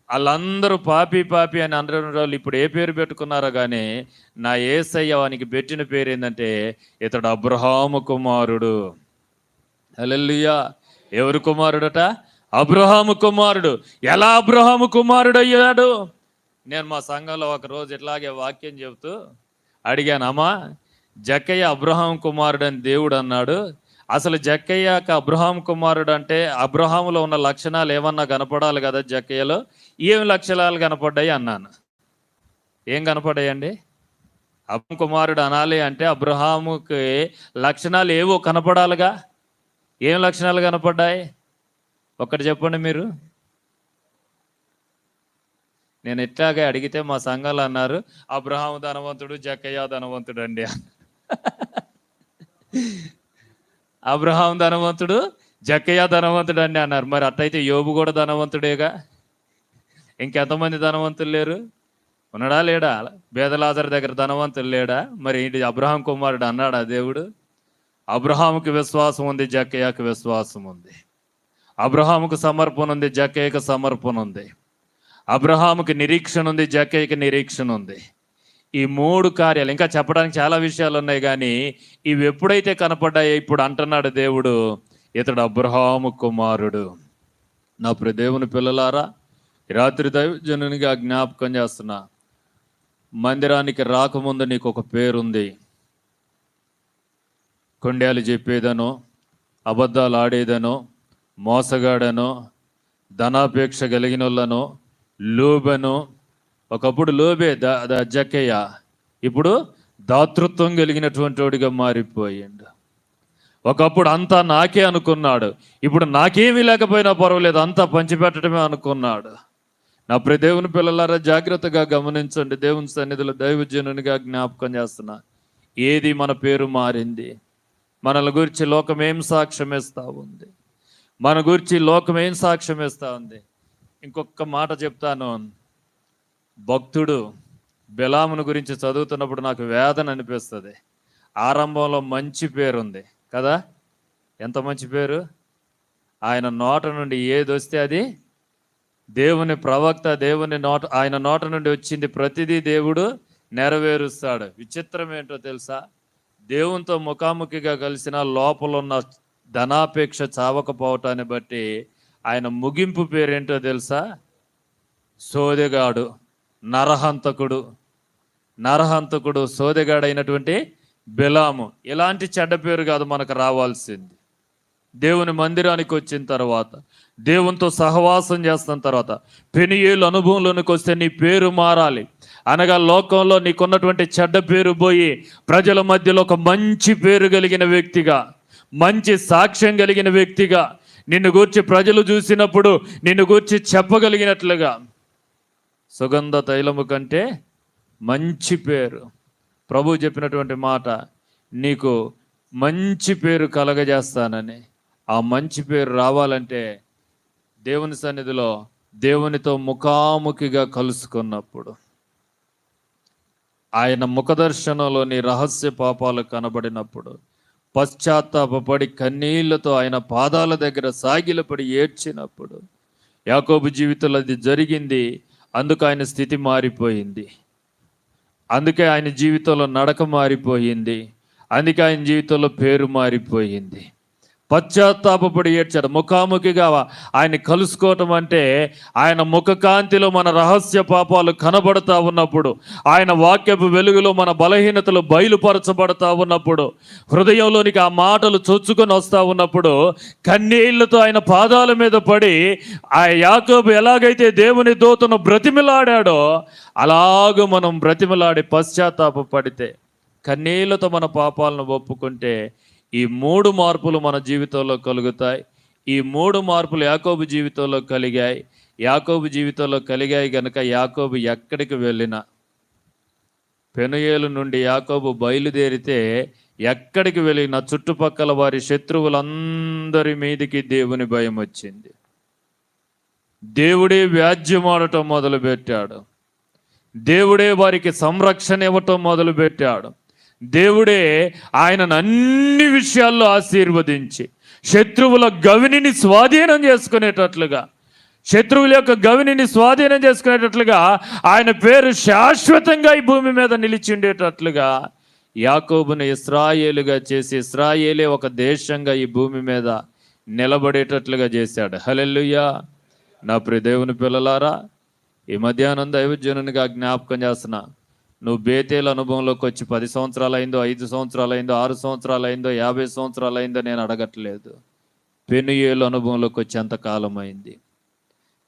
వాళ్ళందరూ పాపి పాపి అని అందరూ వాళ్ళు ఇప్పుడు ఏ పేరు పెట్టుకున్నారో కానీ నా యేసయ్య వానికి పెట్టిన పేరు ఏంటంటే, ఇతడు అబ్రహాము కుమారుడు. హల్లెలూయా. ఎవరు కుమారుడట? అబ్రహాము కుమారుడు. ఎలా అబ్రహాము కుమారుడు అయ్యాడు? నేను మా సంఘంలో ఒకరోజు ఇట్లాగే వాక్యం చెబుతూ అడిగాను, అమ్మా జక్కయ్య అబ్రహాం కుమారుడు అని దేవుడు అన్నాడు, అసలు జక్కయ్యకు అబ్రహాం కుమారుడు అంటే అబ్రహాములో ఉన్న లక్షణాలు ఏమన్నా కనపడాలి కదా జక్కయ్యలో, ఏం లక్షణాలు కనపడ్డాయి అన్నాను. ఏం కనపడ్డాయండి? అబ్రహాం కుమారుడు అనాలి అంటే అబ్రహాముకి లక్షణాలు ఏవో కనపడాలిగా. ఏం లక్షణాలు కనపడ్డాయి? ఒక్కటి చెప్పండి మీరు. నేను ఇట్లాగే అడిగితే మా సంఘాలు అన్నారు, అబ్రహాము ధనవంతుడు, జక్కయ్య ధనవంతుడు అండి. అబ్రహాం ధనవంతుడు, జక్కయ్య ధనవంతుడు అండి అన్నారు. మరి అట్టయితే యోబు కూడా ధనవంతుడేగా. ఇంకెంతమంది ధనవంతులు లేరు? ఉన్నాడా లేడా? బేదలాజరు దగ్గర ధనవంతులు లేడా? మరి ఏంటి అబ్రహాం కుమారుడు అన్నాడా దేవుడు? అబ్రహాముకి విశ్వాసం ఉంది, జక్కయ్యకు విశ్వాసం ఉంది. అబ్రహాముకు సమర్పణ ఉంది, జక్కయ్యకు సమర్పణ ఉంది. అబ్రహాముకి నిరీక్షణ ఉంది, జక్కయ్యకి నిరీక్షణ ఉంది. ఈ 3 కార్యాలు, ఇంకా చెప్పడానికి చాలా విషయాలు ఉన్నాయి, కానీ ఇవి ఎప్పుడైతే కనపడ్డాయో ఇప్పుడు అంటున్నాడు దేవుడు, ఇతడు అబ్రహాము కుమారుడు. నా ప్రియ దేవుని పిల్లలారా, రాత్రి దైవజనునిగా జ్ఞాపకం చేస్తున్నా, మందిరానికి రాకముందు నీకు ఒక పేరుంది. కొండేలు చెప్పేదనో, అబద్ధాలు ఆడేదనో, మోసగాడనో, ధనాపేక్ష కలిగిన వాళ్ళనో, లోబెనో. ఒకప్పుడు లోబే జక్కయ్య, ఇప్పుడు దాతృత్వం కలిగినటువంటి వాడిగా మారిపోయిండు. ఒకప్పుడు అంతా నాకే అనుకున్నాడు, ఇప్పుడు నాకేమీ లేకపోయినా పర్వాలేదు, అంతా పంచిపెట్టడమే అనుకున్నాడు. నా ప్రియ దేవుని పిల్లలారా, జాగ్రత్తగా గమనించండి. దేవుని సన్నిధిలో దైవజనునిగా జ్ఞాపకం చేస్తున్నా, ఏది మన పేరు మారింది? మనల గురించి లోకం ఏం సాక్ష్యం ఇస్తా ఉంది? మన గురించి లోకం ఏం సాక్ష్యం ఇస్తా ఉంది? ఇంకొక మాట చెప్తాను. భక్తుడు బిలామును గురించి చదువుతున్నప్పుడు నాకు వేదన అనిపిస్తుంది. ఆరంభంలో మంచి పేరుంది కదా, ఎంత మంచి పేరు! ఆయన నోట నుండి ఏది వస్తే అది దేవుని ప్రవక్త, దేవుని నోట, ఆయన నోట నుండి వచ్చింది ప్రతిదీ దేవుడు నెరవేరుస్తాడు. విచిత్రం ఏంటో తెలుసా? దేవునితో ముఖాముఖిగా కలిసిన లోపల ఉన్న ధనాపేక్ష చావకపోవటాన్ని బట్టి ఆయన ముగింపు పేరేంటో తెలుసా? సోదెగాడు, నరహంతకుడు. నరహంతకుడు, సోదెగాడైనటువంటి బిలాము. ఇలాంటి చెడ్డ పేరు కాదు మనకు రావాల్సింది. దేవుని మందిరానికి వచ్చిన తర్వాత, దేవునితో సహవాసం చేస్తున్న తర్వాత, పెనియేలు అనుభవంలోనికి వస్తే నీ పేరు మారాలి. అనగా లోకంలో నీకున్నటువంటి చెడ్డ పేరు పోయి ప్రజల మధ్యలో ఒక మంచి పేరు కలిగిన వ్యక్తిగా, మంచి సాక్ష్యం కలిగిన వ్యక్తిగా, నిన్ను గూర్చి ప్రజలు చూసినప్పుడు నిన్ను గూర్చి చెప్పగలిగినట్లుగా, సుగంధ తైలము కంటే మంచి పేరు. ప్రభు చెప్పినటువంటి మాట, నీకు మంచి పేరు కలగజేస్తానని. ఆ మంచి పేరు రావాలంటే దేవుని సన్నిధిలో దేవునితో ముఖాముఖిగా కలుసుకున్నప్పుడు, ఆయన ముఖదర్శనంలో నీ రహస్య పాపాలు కనబడినప్పుడు, పశ్చాత్తాపడి కన్నీళ్లతో ఆయన పాదాల దగ్గర సాగిలపడి ఏడ్చినప్పుడు, యాకోబు జీవితంలో అది జరిగింది. అందుకు ఆయన స్థితి మారిపోయింది. అందుకే ఆయన జీవితంలో నడక మారిపోయింది. అందుకే ఆయన జీవితంలో పేరు మారిపోయింది. పశ్చాత్తాపడి ఏడ్చాడు. ముఖాముఖిగా ఆయన కలుసుకోవటం అంటే ఆయన ముఖకాంతిలో మన రహస్య పాపాలు కనబడతా ఉన్నప్పుడు, ఆయన వాక్యపు వెలుగులో మన బలహీనతలు బయలుపరచబడతా ఉన్నప్పుడు, హృదయంలోనికి ఆ మాటలు చొచ్చుకొని వస్తూ ఉన్నప్పుడు, కన్నీళ్లతో ఆయన పాదాల మీద పడి ఆ యాకోబు ఎలాగైతే దేవుని దూతను బ్రతిమిలాడాడో అలాగ మనం బ్రతిమిలాడి పశ్చాత్తాపడితే, కన్నీళ్లతో మన పాపాలను ఒప్పుకుంటే ఈ 3 మార్పులు మన జీవితంలో కలుగుతాయి. ఈ 3 మార్పులు యాకోబు జీవితంలో కలిగాయి. యాకోబు జీవితంలో కలిగాయి గనుక యాకోబు ఎక్కడికి వెళ్ళినా, పెనుయేలు నుండి యాకోబు బయలుదేరితే ఎక్కడికి వెళ్ళినా చుట్టుపక్కల వారి శత్రువులందరి మీదికి దేవుని భయం వచ్చింది. దేవుడే వ్యాజ్యమాడటం మొదలుపెట్టాడు. దేవుడే వారికి సంరక్షణ ఇవ్వటం మొదలుపెట్టాడు. దేవుడే ఆయనను అన్ని విషయాల్లో ఆశీర్వదించి శత్రువుల గవినిని స్వాధీనం చేసుకునేటట్లుగా, శత్రువుల యొక్క గవినిని స్వాధీనం చేసుకునేటట్లుగా, ఆయన పేరు శాశ్వతంగా ఈ భూమి మీద నిలిచిండేటట్లుగా యాకోబును ఇశ్రాయేలుగా చేసి, ఇశ్రాయేలే ఒక దేశంగా ఈ భూమి మీద నిలబడేటట్లుగా చేశాడు. హల్లెలూయా. నా ప్రియ దేవుని పిల్లలారా, ఈ మధ్యాహ్నం దైవజనునిగా జ్ఞాపకం చేస్తున్నా, నువ్వు బేతేలు అనుభవంలోకి వచ్చి 10 సంవత్సరాలు అయిందో, 5 సంవత్సరాలు అయిందో, 6 సంవత్సరాలు అయిందో, 50 సంవత్సరాలు అయిందో నేను అడగట్లేదు. పెనుయేలు అనుభవంలోకి వచ్చి ఎంతకాలం అయింది?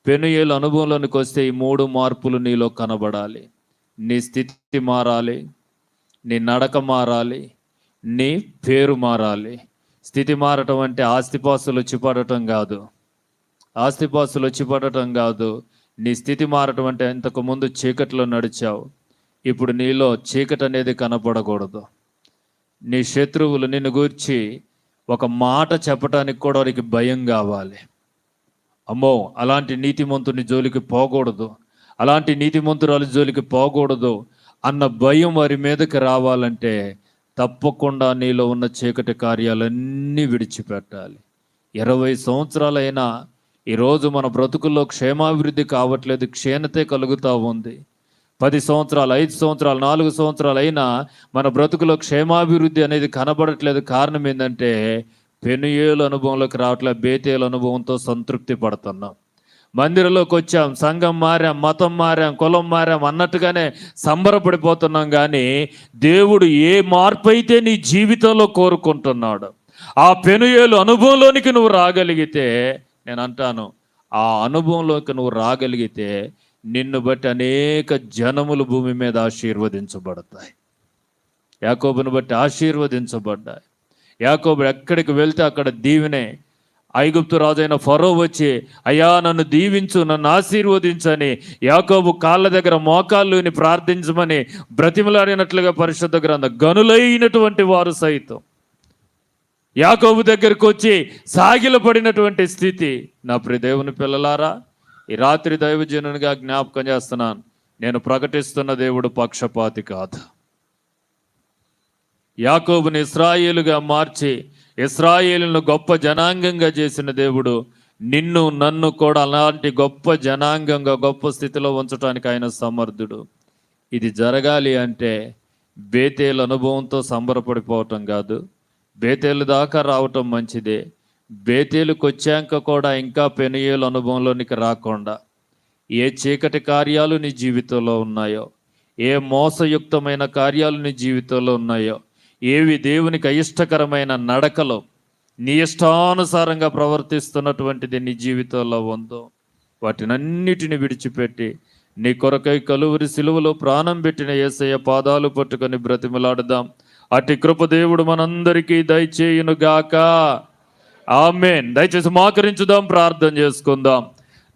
పెనుయేలు అనుభవంలోనికి వస్తే ఈ 3 మార్పులు నీలో కనబడాలి. నీ స్థితి మారాలి, నీ నడక మారాలి, నీ పేరు మారాలి. స్థితి మారటం అంటే ఆస్తిపాస్తులు వచ్చి పడటం కాదు. ఆస్తిపాస్తులు వచ్చి పడటం కాదు. నీ స్థితి మారటం అంటే ఇంతకుముందు చీకట్లో నడిచావు, ఇప్పుడు నీలో చీకటి అనేది కనపడకూడదు. నీ శత్రువులు నిన్ను గూర్చి ఒక మాట చెప్పటానికి కూడా వారికి భయం కావాలి. అమ్మో, అలాంటి నీతిమంతుని జోలికి పోకూడదు, అలాంటి నీతిమంతురాలి జోలికి పోకూడదు అన్న భయం వారి మీదకి రావాలంటే తప్పకుండా నీలో ఉన్న చీకటి కార్యాలన్నీ విడిచిపెట్టాలి. 20 సంవత్సరాలైనా ఈరోజు మన బ్రతుకుల్లో క్షేమాభివృద్ధి కావట్లేదు, క్షీణతే కలుగుతూ ఉంది. 10 సంవత్సరాలు, 5 సంవత్సరాలు, 4 సంవత్సరాలు అయినా మన బ్రతుకులో క్షేమాభివృద్ధి అనేది కనబడట్లేదు. కారణం ఏంటంటే పెనుయేలు అనుభవంలోకి రావట్లేదు, బేతేలు అనుభవంతో సంతృప్తి పడుతున్నాం. మందిరంలోకి వచ్చాం, సంఘం మారాం, మతం మారాం, కులం మారాం అన్నట్టుగానే సంబరపడిపోతున్నాం. కానీ దేవుడు ఏ మార్పు అయితే నీ జీవితంలో కోరుకుంటున్నాడు, ఆ పెనుయేలు అనుభవంలోనికి నువ్వు రాగలిగితే, నేను అంటాను, ఆ అనుభవంలోకి నువ్వు రాగలిగితే నిన్ను బట్టి అనేక జనములు భూమి మీద ఆశీర్వదించబడతాయి. యాకోబును బట్టి ఆశీర్వదించబడ్డాయి. యాకోబు ఎక్కడికి వెళ్తే అక్కడ దీవెనే. ఐగుప్తు రాజైన ఫరో వచ్చి, అయ్యా నన్ను దీవించు, నన్ను ఆశీర్వదించని యాకోబు కాళ్ళ దగ్గర మోకాళ్ళుని ప్రార్థించమని బ్రతిమలాడినట్లుగా పరిశుద్ధ గ్రంథం, గనులైనటువంటి వారు సైతం యాకోబు దగ్గరకు వచ్చి సాగిలపడినటువంటి స్థితి. నా ప్రియ దేవుని పిల్లలారా, ఈ రాత్రి దైవజనునిగా జ్ఞాపకం చేస్తున్నాను, నేను ప్రకటిస్తున్న దేవుడు పక్షపాతి కాదు. యాకోబుని ఇశ్రాయేలుగా మార్చి ఇశ్రాయేలును గొప్ప జనాంగంగా చేసిన దేవుడు నిన్ను నన్ను కూడా అలాంటి గొప్ప జనాంగంగా గొప్ప స్థితిలో ఉంచడానికి ఆయన సమర్థుడు. ఇది జరగాలి అంటే బేతేలు అనుభవంతో సంబరపడిపోవటం కాదు, బేతేలు దాకా రావటం మంచిదే. బేతేలుకు వచ్చాక కూడా ఇంకా పెనుయేలు అనుభవంలోనికి రాకుండా ఏ చీకటి కార్యాలు నీ జీవితంలో ఉన్నాయో, ఏ మోసయుక్తమైన కార్యాలు నీ జీవితంలో ఉన్నాయో, ఏవి దేవునికి అయిష్టకరమైన నడకలో నీ ఇష్టానుసారంగా ప్రవర్తిస్తున్నటువంటిది నీ జీవితంలో ఉందో, వాటినన్నిటిని విడిచిపెట్టి నీ కొరకై కలువరి సిలువలో ప్రాణం పెట్టిన యేసయ్య పాదాలు పట్టుకొని బ్రతిమలాడదాం. అట్టి కృప దేవుడు మనందరికీ దయచేయునుగాక. ఆమేన్. దయచేసి మోకరించుదాం, ప్రార్థన చేసుకుందాం.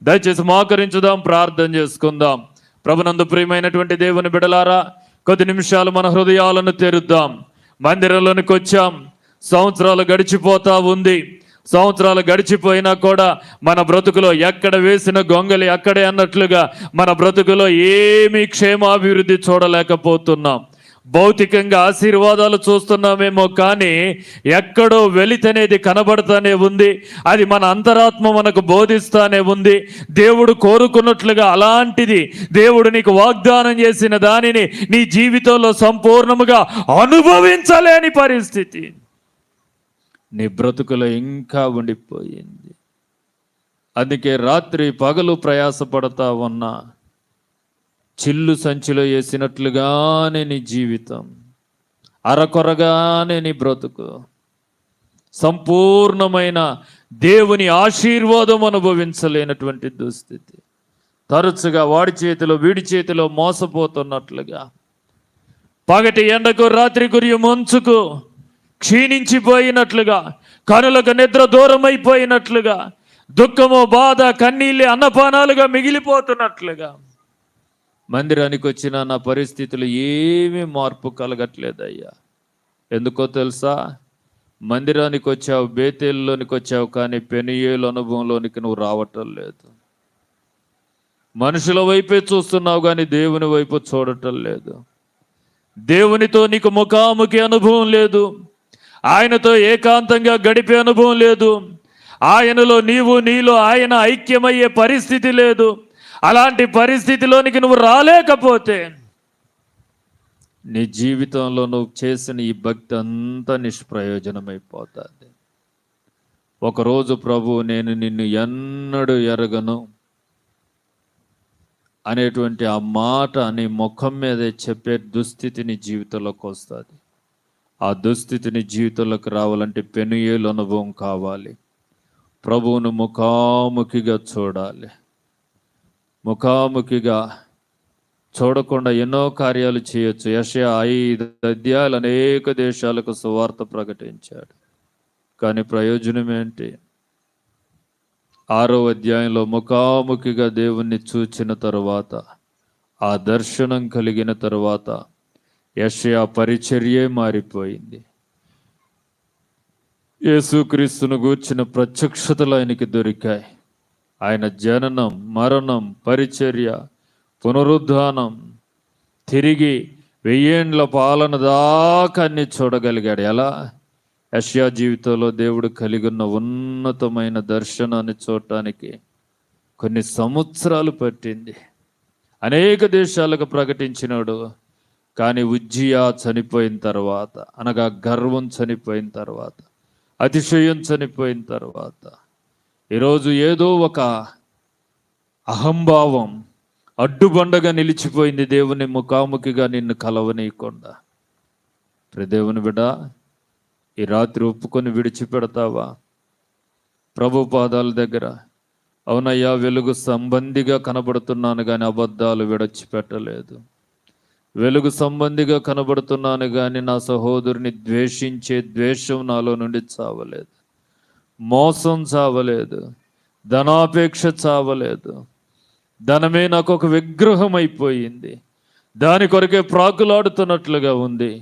దయచేసి మోకరించుదాం, ప్రార్థన చేసుకుందాం. ప్రభునందు ప్రియమైనటువంటి దేవుని బిడలారా, కొద్ది నిమిషాలు మన హృదయాలను తెరుద్దాం. మందిరంలోనికి వచ్చాం, సంవత్సరాలు గడిచిపోతా ఉంది. సంవత్సరాలు గడిచిపోయినా కూడా మన బ్రతుకులో ఎక్కడ వేసిన గొంగలి అక్కడే అన్నట్లుగా మన బ్రతుకులో ఏమీ క్షేమాభివృద్ధి చూడలేకపోతున్నాం. భౌతికంగా ఆశీర్వాదాలు చూస్తున్నామేమో, కానీ ఎక్కడో వెలితనేది కనబడతానే ఉంది. అది మన అంతరాత్మ మనకు బోధిస్తానే ఉంది. దేవుడు కోరుకున్నట్లుగా అలాంటిది దేవుడు నీకు వాగ్దానం చేసిన దానిని నీ జీవితంలో సంపూర్ణముగా అనుభవించలేని పరిస్థితి నీ బ్రతుకులో ఇంకా ఉండిపోయింది. అందుకే రాత్రి పగలు ప్రయాసపడతా ఉన్నా, చిల్లు సంచిలో వేసినట్లుగానే నీ జీవితం, అరకొరగానే నీ బ్రతుకు, సంపూర్ణమైన దేవుని ఆశీర్వాదం అనుభవించలేనటువంటి దుస్థితి. తరచుగా వాడి చేతిలో వీడి చేతిలో మోసపోతున్నట్లుగా, పగటి ఎండకు రాత్రి కురియు మంచుకు క్షీణించిపోయినట్లుగా, కనులకు నిద్ర దూరం అయిపోయినట్లుగా, దుఃఖము బాధ కన్నీళ్ళే అన్నపానాలుగా మిగిలిపోతున్నట్లుగా మందిరానికి వచ్చిన నా పరిస్థితులు ఏమీ మార్పు కలగట్లేదయ్యా. ఎందుకో తెలుసా? మందిరానికి వచ్చావు, బేతేలులోనికి వచ్చావు, కానీ పెనుయేలు అనుభవంలోనికి నువ్వు రావటం లేదు. మనుషుల వైపే చూస్తున్నావు కానీ దేవుని వైపు చూడటం లేదు. దేవునితో నీకు ముఖాముఖి అనుభవం లేదు. ఆయనతో ఏకాంతంగా గడిపే అనుభవం లేదు. ఆయనలో నీవు, నీలో ఆయన ఐక్యమయ్యే పరిస్థితి లేదు. అలాంటి పరిస్థితిలోనికి నువ్వు రాలేకపోతే నీ జీవితంలో నువ్వు చేసిన ఈ భక్తి అంతా నిష్ప్రయోజనమైపోతుంది. ఒకరోజు ప్రభు నేను నిన్ను ఎన్నడూ ఎరగను అనేటువంటి ఆ మాట నీ ముఖం మీద చెప్పే దుస్థితి నీ జీవితంలోకి వస్తుంది. ఆ దుస్థితిని జీవితంలోకి రావాలంటే పెనుయేలు అనుభవం కావాలి. ప్రభువును ముఖాముఖిగా చూడాలి. ముఖాముఖిగా చూడకుండా ఎన్నో కార్యాలు చేయొచ్చు. యెషయా 5 అధ్యాయాలు అనేక దేశాలకు సువార్త ప్రకటించాడు, కానీ ప్రయోజనం ఏంటి? 6వ అధ్యాయంలో ముఖాముఖిగా దేవుణ్ణి చూచిన తరువాత, ఆ దర్శనం కలిగిన తరువాత యెషయా పరిచర్యే మారిపోయింది. యేసుక్రీస్తును గూర్చిన ప్రత్యక్షతలు ఆయనకి దొరికాయి. ఆయన జననం, మరణం, పరిచర్య, పునరుద్ధానం, తిరిగి 1000 ఏండ్ల పాలన దాకా అన్ని చూడగలిగాడు. ఎలా? యెషయా జీవితంలో దేవుడు కలిగి ఉన్న ఉన్నతమైన దర్శనాన్ని చూడటానికి కొన్ని సంవత్సరాలు పట్టింది. అనేక దేశాలకు ప్రకటించినాడు. కానీ ఉజ్జియా చనిపోయిన తర్వాత, అనగా గర్వం చనిపోయిన తర్వాత, అతిశయం చనిపోయిన తర్వాత, ఈరోజు ఏదో ఒక అహంభావం అడ్డుబండగా నిలిచిపోయింది దేవుని ముఖాముఖిగా నిన్ను కలవనీయకుండా. దేవుని బిడ్డ, ఈ రాత్రి ఒప్పుకొని విడిచిపెడతావా ప్రభు పాదాల దగ్గర? అవునయ్యా, వెలుగు సంబంధిగా కనబడుతున్నాను కానీ అబద్ధాలు విడిచిపెట్టలేదు. వెలుగు సంబంధిగా కనబడుతున్నాను కానీ నా సహోదరుని ద్వేషించే ద్వేషం నాలో నుండి చావలేదు. మోసం చావలేదు. ధనాపేక్ష చావలేదు. ధనమే నాకు ఒక విగ్రహం అయిపోయింది. దాని కొరకే ప్రాకులాడుతున్నట్లుగా ఉంది.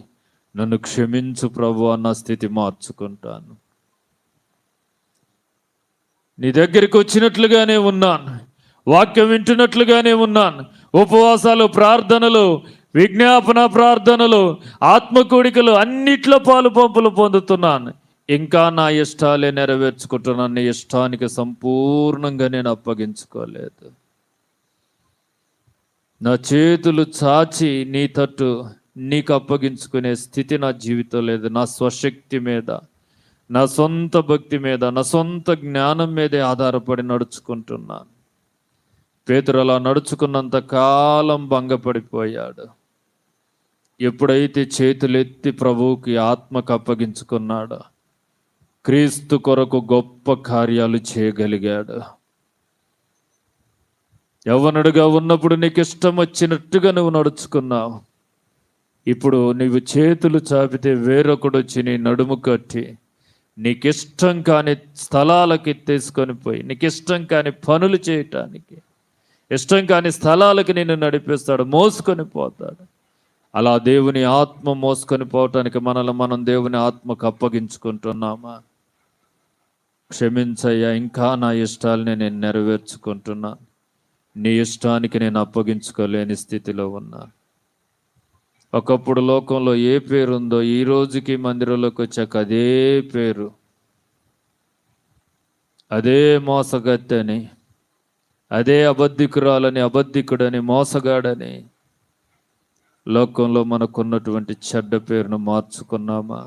నన్ను క్షమించు ప్రభువా, నా స్థితి మార్చుకుంటాను. నీ దగ్గరికి వచ్చినట్లుగానే ఉన్నాను, వాక్యం వింటున్నట్లుగానే ఉన్నాను. ఉపవాసాలు, ప్రార్థనలు, విజ్ఞాపన ప్రార్థనలు, ఆత్మకూడికలు అన్నిట్లో పాలు పంపులు పొందుతున్నాను. ఇంకా నా ఇష్టాలే నెరవేర్చుకుంటున్నాను. నీ ఇష్టానికి సంపూర్ణంగా నేను అప్పగించుకోలేదు. నా చేతులు చాచి నీ తట్టు నీకు అప్పగించుకునే స్థితి నా జీవితం లేదు. నా స్వశక్తి మీద, నా సొంత భక్తి మీద, నా సొంత జ్ఞానం మీదే ఆధారపడి నడుచుకుంటున్నాను. పేతురు అలా నడుచుకున్నంత కాలం భంగపడిపోయాడు. ఎప్పుడైతే చేతులెత్తి ప్రభువుకి ఆత్మకు అప్పగించుకున్నాడో క్రీస్తు కొరకు గొప్ప కార్యాలు చేయగలిగాడు. యవ్వనుడిగా ఉన్నప్పుడు నీకు ఇష్టం వచ్చినట్టుగా నువ్వు నడుచుకున్నావు. ఇప్పుడు నీవు చేతులు చాపితే వేరొకడు వచ్చి నీ నడుము కట్టి నీకిష్టం కాని స్థలాలకి తీసుకొని పోయి, నీకిష్టం కాని పనులు చేయటానికి, ఇష్టం కాని స్థలాలకి నిన్ను నడిపిస్తాడు, మోసుకొని పోతాడు. అలా దేవుని ఆత్మ మోసుకొని పోవటానికి మనల్ని మనం దేవుని ఆత్మకు అప్పగించుకుంటున్నామా? క్షమించయ్యా, ఇంకా నా ఇష్టాలని నేను నెరవేర్చుకుంటున్నాను. నీ ఇష్టానికి నేను అప్పగించుకోలేని స్థితిలో ఉన్నాను. ఒకప్పుడు లోకంలో ఏ పేరు ఉందో ఈ రోజుకి మందిరంలోకి వచ్చాక అదే పేరు, అదే మోసగత్తని, అదే అబద్ధికురాలని, అబద్ధికుడని, మోసగాడని లోకంలో మనకున్నటువంటి చెడ్డ పేరును మార్చుకున్నామా?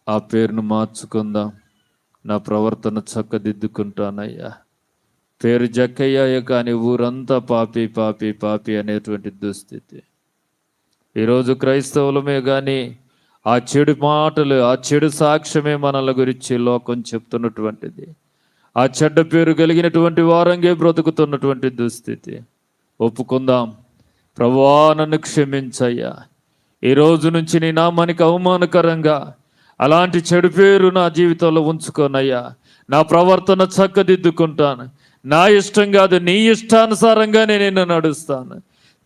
ఆ పేరును మార్చుకుందాం. నా ప్రవర్తన చక్కదిద్దుకుంటానయ్యా. పేరు జక్కయ్యాయే కానీ ఊరంతా పాపి పాపి పాపి అనేటువంటి దుస్థితి. ఈరోజు క్రైస్తవులమే కానీ ఆ చెడు మాటలు, ఆ చెడు సాక్ష్యమే మనల గురించి లోకం చెప్తున్నటువంటిది. ఆ చెడ్డ పేరు కలిగినటువంటి వారంగే బ్రతుకుతున్నటువంటి దుస్థితి. ఒప్పుకుందాం. ప్రభువా, నన్ను క్షమించయ్యా. ఈ రోజు నుంచి నీ నామానికి అవమానకరంగా అలాంటి చెడు పేరు నా జీవితంలో ఉంచుకోనయ్యా. నా ప్రవర్తన చక్కదిద్దుకుంటాను. నా ఇష్టం కాదు, నీ ఇష్టానుసారంగానే నేను నడుస్తాను.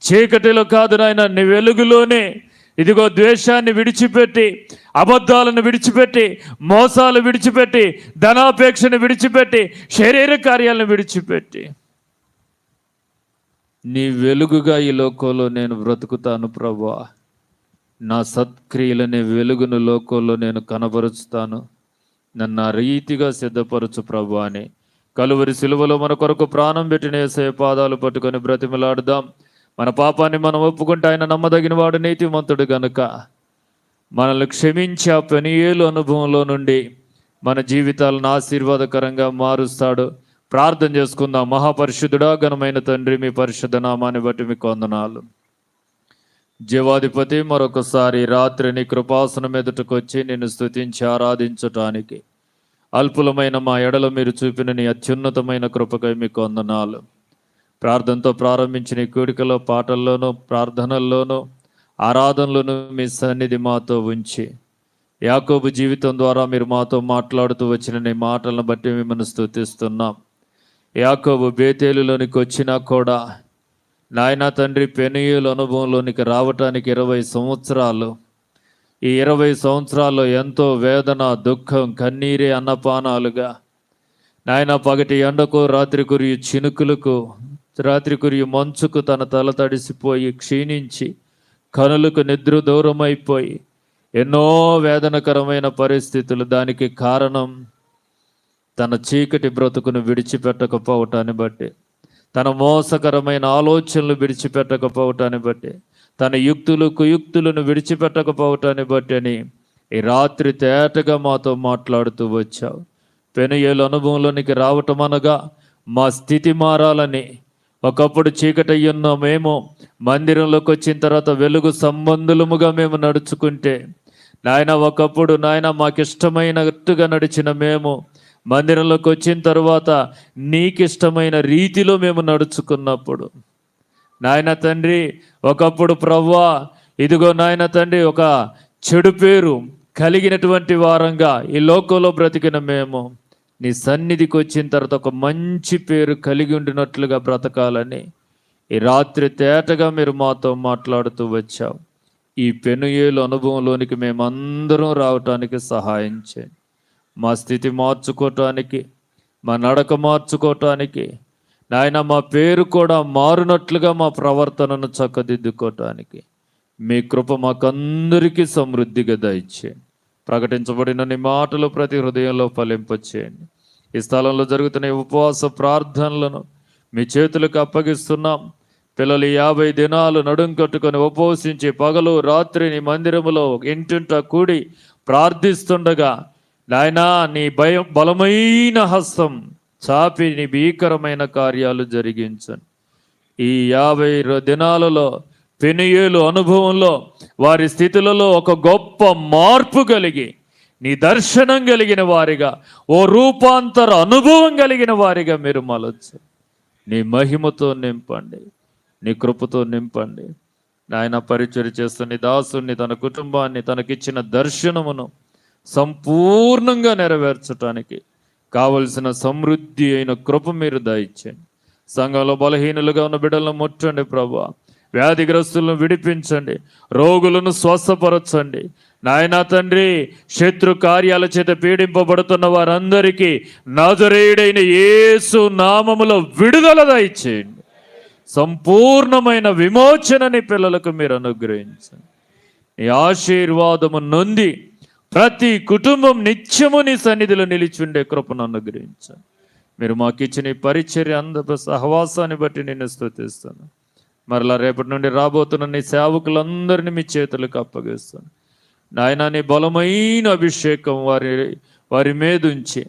చీకటిలో కాదు నాయన, నీ వెలుగులోనే ఇదిగో ద్వేషాన్ని విడిచిపెట్టి, అబద్ధాలను విడిచిపెట్టి, మోసాలు విడిచిపెట్టి, ధనాపేక్షను విడిచిపెట్టి, శరీర కార్యాలను విడిచిపెట్టి నీ వెలుగుగా ఈ లోకంలో నేను బ్రతుకుతాను ప్రభువా. నా సత్క్రియలనే వెలుగును లోకంలో నేను కనబరుచుతాను. నన్ను ఆ రీతిగా సిద్ధపరచు ప్రభువా అని కలువరి సిలువలో మన కొరకు ప్రాణం పెట్టిన యేసయ్య పాదాలు పట్టుకొని బ్రతిమలాడుదాం. మన పాపాన్ని మనం ఒప్పుకుంటే ఆయన నమ్మదగిన వాడు, నీతిమంతుడు గనుక మనల్ని క్షమించి ఆ పెనియేలు అనుభవంలో నుండి మన జీవితాలను ఆశీర్వాదకరంగా మారుస్తాడు. ప్రార్థన చేసుకుందాం. మహాపరిశుద్ధుడా, ఘనమైన తండ్రి, మీ పరిశుద్ధ నామాన్ని బట్టి మీకు వందనాలు. జీవాధిపతి, మరొకసారి రాత్రి నీ కృపాసనం ఎదుటకు వచ్చి నిన్ను స్తుతించి ఆరాధించటానికి అల్పులమైన మా ఎడల మీరు చూపిన నీ అత్యున్నతమైన కృపకై మీకు వందనాలు. ప్రార్థనతో ప్రారంభించిన ఈ కూడికలో, పాటల్లోనూ, ప్రార్థనల్లోనూ, ఆరాధనలోనూ మీ సన్నిధి మాతో ఉంచి యాకోబు జీవితం ద్వారా మీరు మాతో మాట్లాడుతూ వచ్చిన నీ మాటలను బట్టి మిమ్మల్ని స్తుతిస్తున్నాం. యాకోబు బేతేలులోనికి వచ్చినా కూడా నాయనా తండ్రి, పెనూయేలు అనుభవంలోనికి రావటానికి 20 సంవత్సరాలు. ఈ 20 సంవత్సరాల్లో ఎంతో వేదన, దుఃఖం, కన్నీరే అన్నపానాలుగా నాయన పగటి ఎండకు, రాత్రి కురియు చినుకులకు, రాత్రి కురియు మంచుకు తన తల తడిసిపోయి క్షీణించి కనులకు నిద్ర దూరమైపోయి ఎన్నో వేదనకరమైన పరిస్థితులు. దానికి కారణం తన చీకటి బ్రతుకును విడిచిపెట్టకపోవటాన్ని బట్టి, తన మోసకరమైన ఆలోచనలు విడిచిపెట్టకపోవటాన్ని బట్టి, తన యుక్తులు కుయుక్తులను విడిచిపెట్టకపోవటాన్ని బట్టి అని ఈ రాత్రి తేటగా మాతో మాట్లాడుతూ వచ్చావు. పెనూయేలు అనుభవంలోనికి రావటం అనగా మా స్థితి మారాలని. ఒకప్పుడు చీకటయ్యున్న మేము మందిరంలోకి వచ్చిన తర్వాత వెలుగు సంబంధులముగా మేము నడుచుకుంటే నాయన ఒకప్పుడు నాయన మాకు ఇష్టమైనట్టుగా నడిచిన మేము మందిరంలోకి వచ్చిన తర్వాత నీకిష్టమైన రీతిలో మేము నడుచుకున్నప్పుడు నాయన తండ్రి, ఒకప్పుడు ప్రవ్వా ఇదిగో నాయన తండ్రి, ఒక చెడు పేరు కలిగినటువంటి వారంగా ఈ లోకంలో బ్రతికిన మేము నీ సన్నిధికి వచ్చిన తర్వాత ఒక మంచి పేరు కలిగి ఉండినట్లుగా బ్రతకాలని ఈ రాత్రి తేటగా మీరు మాతో మాట్లాడుతూ వచ్చావు. ఈ పెనుయేలు అనుభవంలోనికి మేమందరం రావటానికి సహాయం చేయండి. మా స్థితి మార్చుకోవటానికి, మా నడక మార్చుకోవటానికి, నాయన మా పేరు కూడా మారునట్లుగా మా ప్రవర్తనను చక్కదిద్దుకోవటానికి మీ కృప మాకందరికీ సమృద్ధిగా దయచేయండి. ప్రకటించబడిన నీ మాటలు ప్రతి హృదయంలో ఫలింపచేయండి. ఈ స్థలంలో జరుగుతున్న ఉపవాస ప్రార్థనలను మీ చేతులకు అప్పగిస్తున్నాం. పిల్లలు 50 దినాలు నడుం కట్టుకొని ఉపవసించి పగలు రాత్రి నీ మందిరములో ఇంటింట కూడి ప్రార్థిస్తుండగా నాయనా నీ బలమైన హస్తం చాపి నీ భీకరమైన కార్యాలు జరిగించండి. ఈ 50 దినాలలో పెనుయేలు అనుభవంలో వారి స్థితులలో ఒక గొప్ప మార్పు కలిగి నీ దర్శనం కలిగిన వారిగా, ఓ రూపాంతర అనుభవం కలిగిన వారిగా మీరు మలచు. నీ మహిమతో నింపండి, నీ కృపతో నింపండి. నాయన పరిచర్య చేస్తున్న దాసుని, తన కుటుంబాన్ని, తనకిచ్చిన దర్శనమును సంపూర్ణంగా నెరవేర్చడానికి కావలసిన సమృద్ధి అయిన కృప మీరు దయచేయండి. సంఘంలో బలహీనులుగా ఉన్న బిడ్డలను ముట్టండి ప్రభువా. వ్యాధిగ్రస్తులను విడిపించండి, రోగులను స్వస్థపరచండి. నాయనా తండ్రి, శత్రు కార్యాల చేత పీడింపబడుతున్న వారందరికీ నజరేయుడైన యేసు నామములో విడుదల దయచేయండి. సంపూర్ణమైన విమోచనని పిల్లలకు మీరు అనుగ్రహించండి. ఈ ఆశీర్వాదము నొంది ప్రతి కుటుంబం నిత్యము నీ సన్నిధిలో నిలిచుండే కృపను అనుగ్రహించండి. మీరు మాకు ఇచ్చిన ఈ పరిచర్య సహవాసాన్ని బట్టి నేను స్తుతిస్తాను. మరలా రేపటి నుండి రాబోతున్న నీ సేవకులందరినీ మీ చేతులకు అప్పగిస్తాను. నాయన నీ బలమైన అభిషేకం వారి మీద ఉంచి,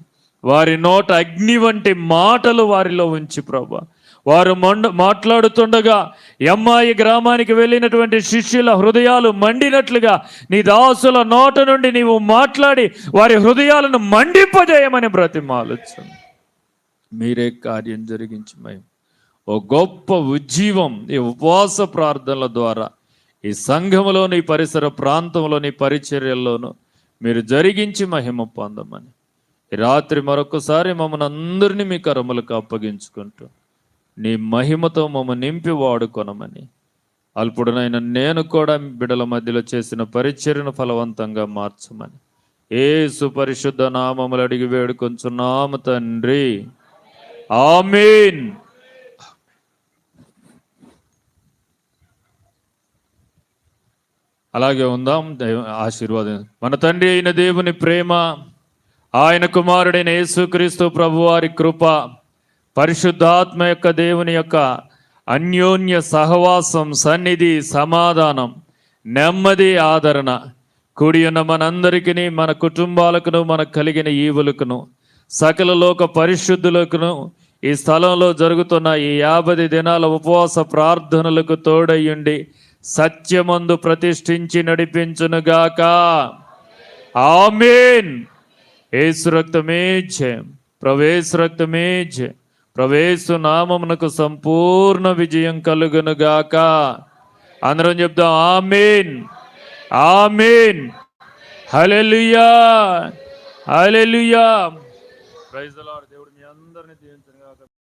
వారి నోట అగ్ని వంటి మాటలు వారిలో ఉంచి ప్రభా, వారు మాట్లాడుతుండగా ఎమ్మాయి గ్రామానికి వెళ్ళినటువంటి శిష్యుల హృదయాలు మండినట్లుగా నీ దాసుల నోట నుండి నీవు మాట్లాడి వారి హృదయాలను మండింపజేయమని బ్రతిమాలుచు. మీరే కార్యం జరిగించి మేము ఓ గొప్ప ఉజ్జీవం ఈ ఉపవాస ప్రార్థనల ద్వారా ఈ సంఘములోని, పరిసర ప్రాంతంలోని పరిచర్యల్లోనూ మీరు జరిగించి మహిమ పొందమని ఈ రాత్రి మరొకసారి మమ్మల్ని అందరినీ మీ కరములకు అప్పగించుకుంటూ నీ మహిమతో మమ్మల్ని నింపి వాడుకొనమని, అల్పుడనైన నేను కూడా బిడల మధ్యలో చేసిన పరిచర్యను ఫలవంతంగా మార్చమని యేసు పరిశుద్ధ నామములు అడిగి వేడుకొంచున్నాము తండ్రి. ఆమేన్. అలాగే ఉందాం. ఆశీర్వాదం. మన తండ్రి అయిన దేవుని ప్రేమ, ఆయన కుమారుడైన యేసుక్రీస్తు ప్రభువారి కృప, పరిశుద్ధాత్మ యొక్క దేవుని యొక్క అన్యోన్య సహవాసం, సన్నిధి, సమాధానం, నెమ్మది, ఆదరణ కూడి ఉన్న మనందరికీ, మన కుటుంబాలకును, మనకు కలిగిన ఈవులకును, సకల లోక పరిశుద్ధులకును, ఈ స్థలంలో జరుగుతున్న ఈ 50 దినాల ఉపవాస ప్రార్థనలకు తోడయ్యుండి సత్యమందు ప్రతిష్ఠించి నడిపించునుగాక. ఆమేన్. యేసు రక్తమే జయం, ప్రవేశ రక్తమే జయం, ప్రవేశ నామమునకు సంపూర్ణ విజయం కలుగునుగాక. అందరం చెప్దాం amen, amen, hallelujah, hallelujah. Praise the lord. దేవుడు మీ అందరిని దీవించును.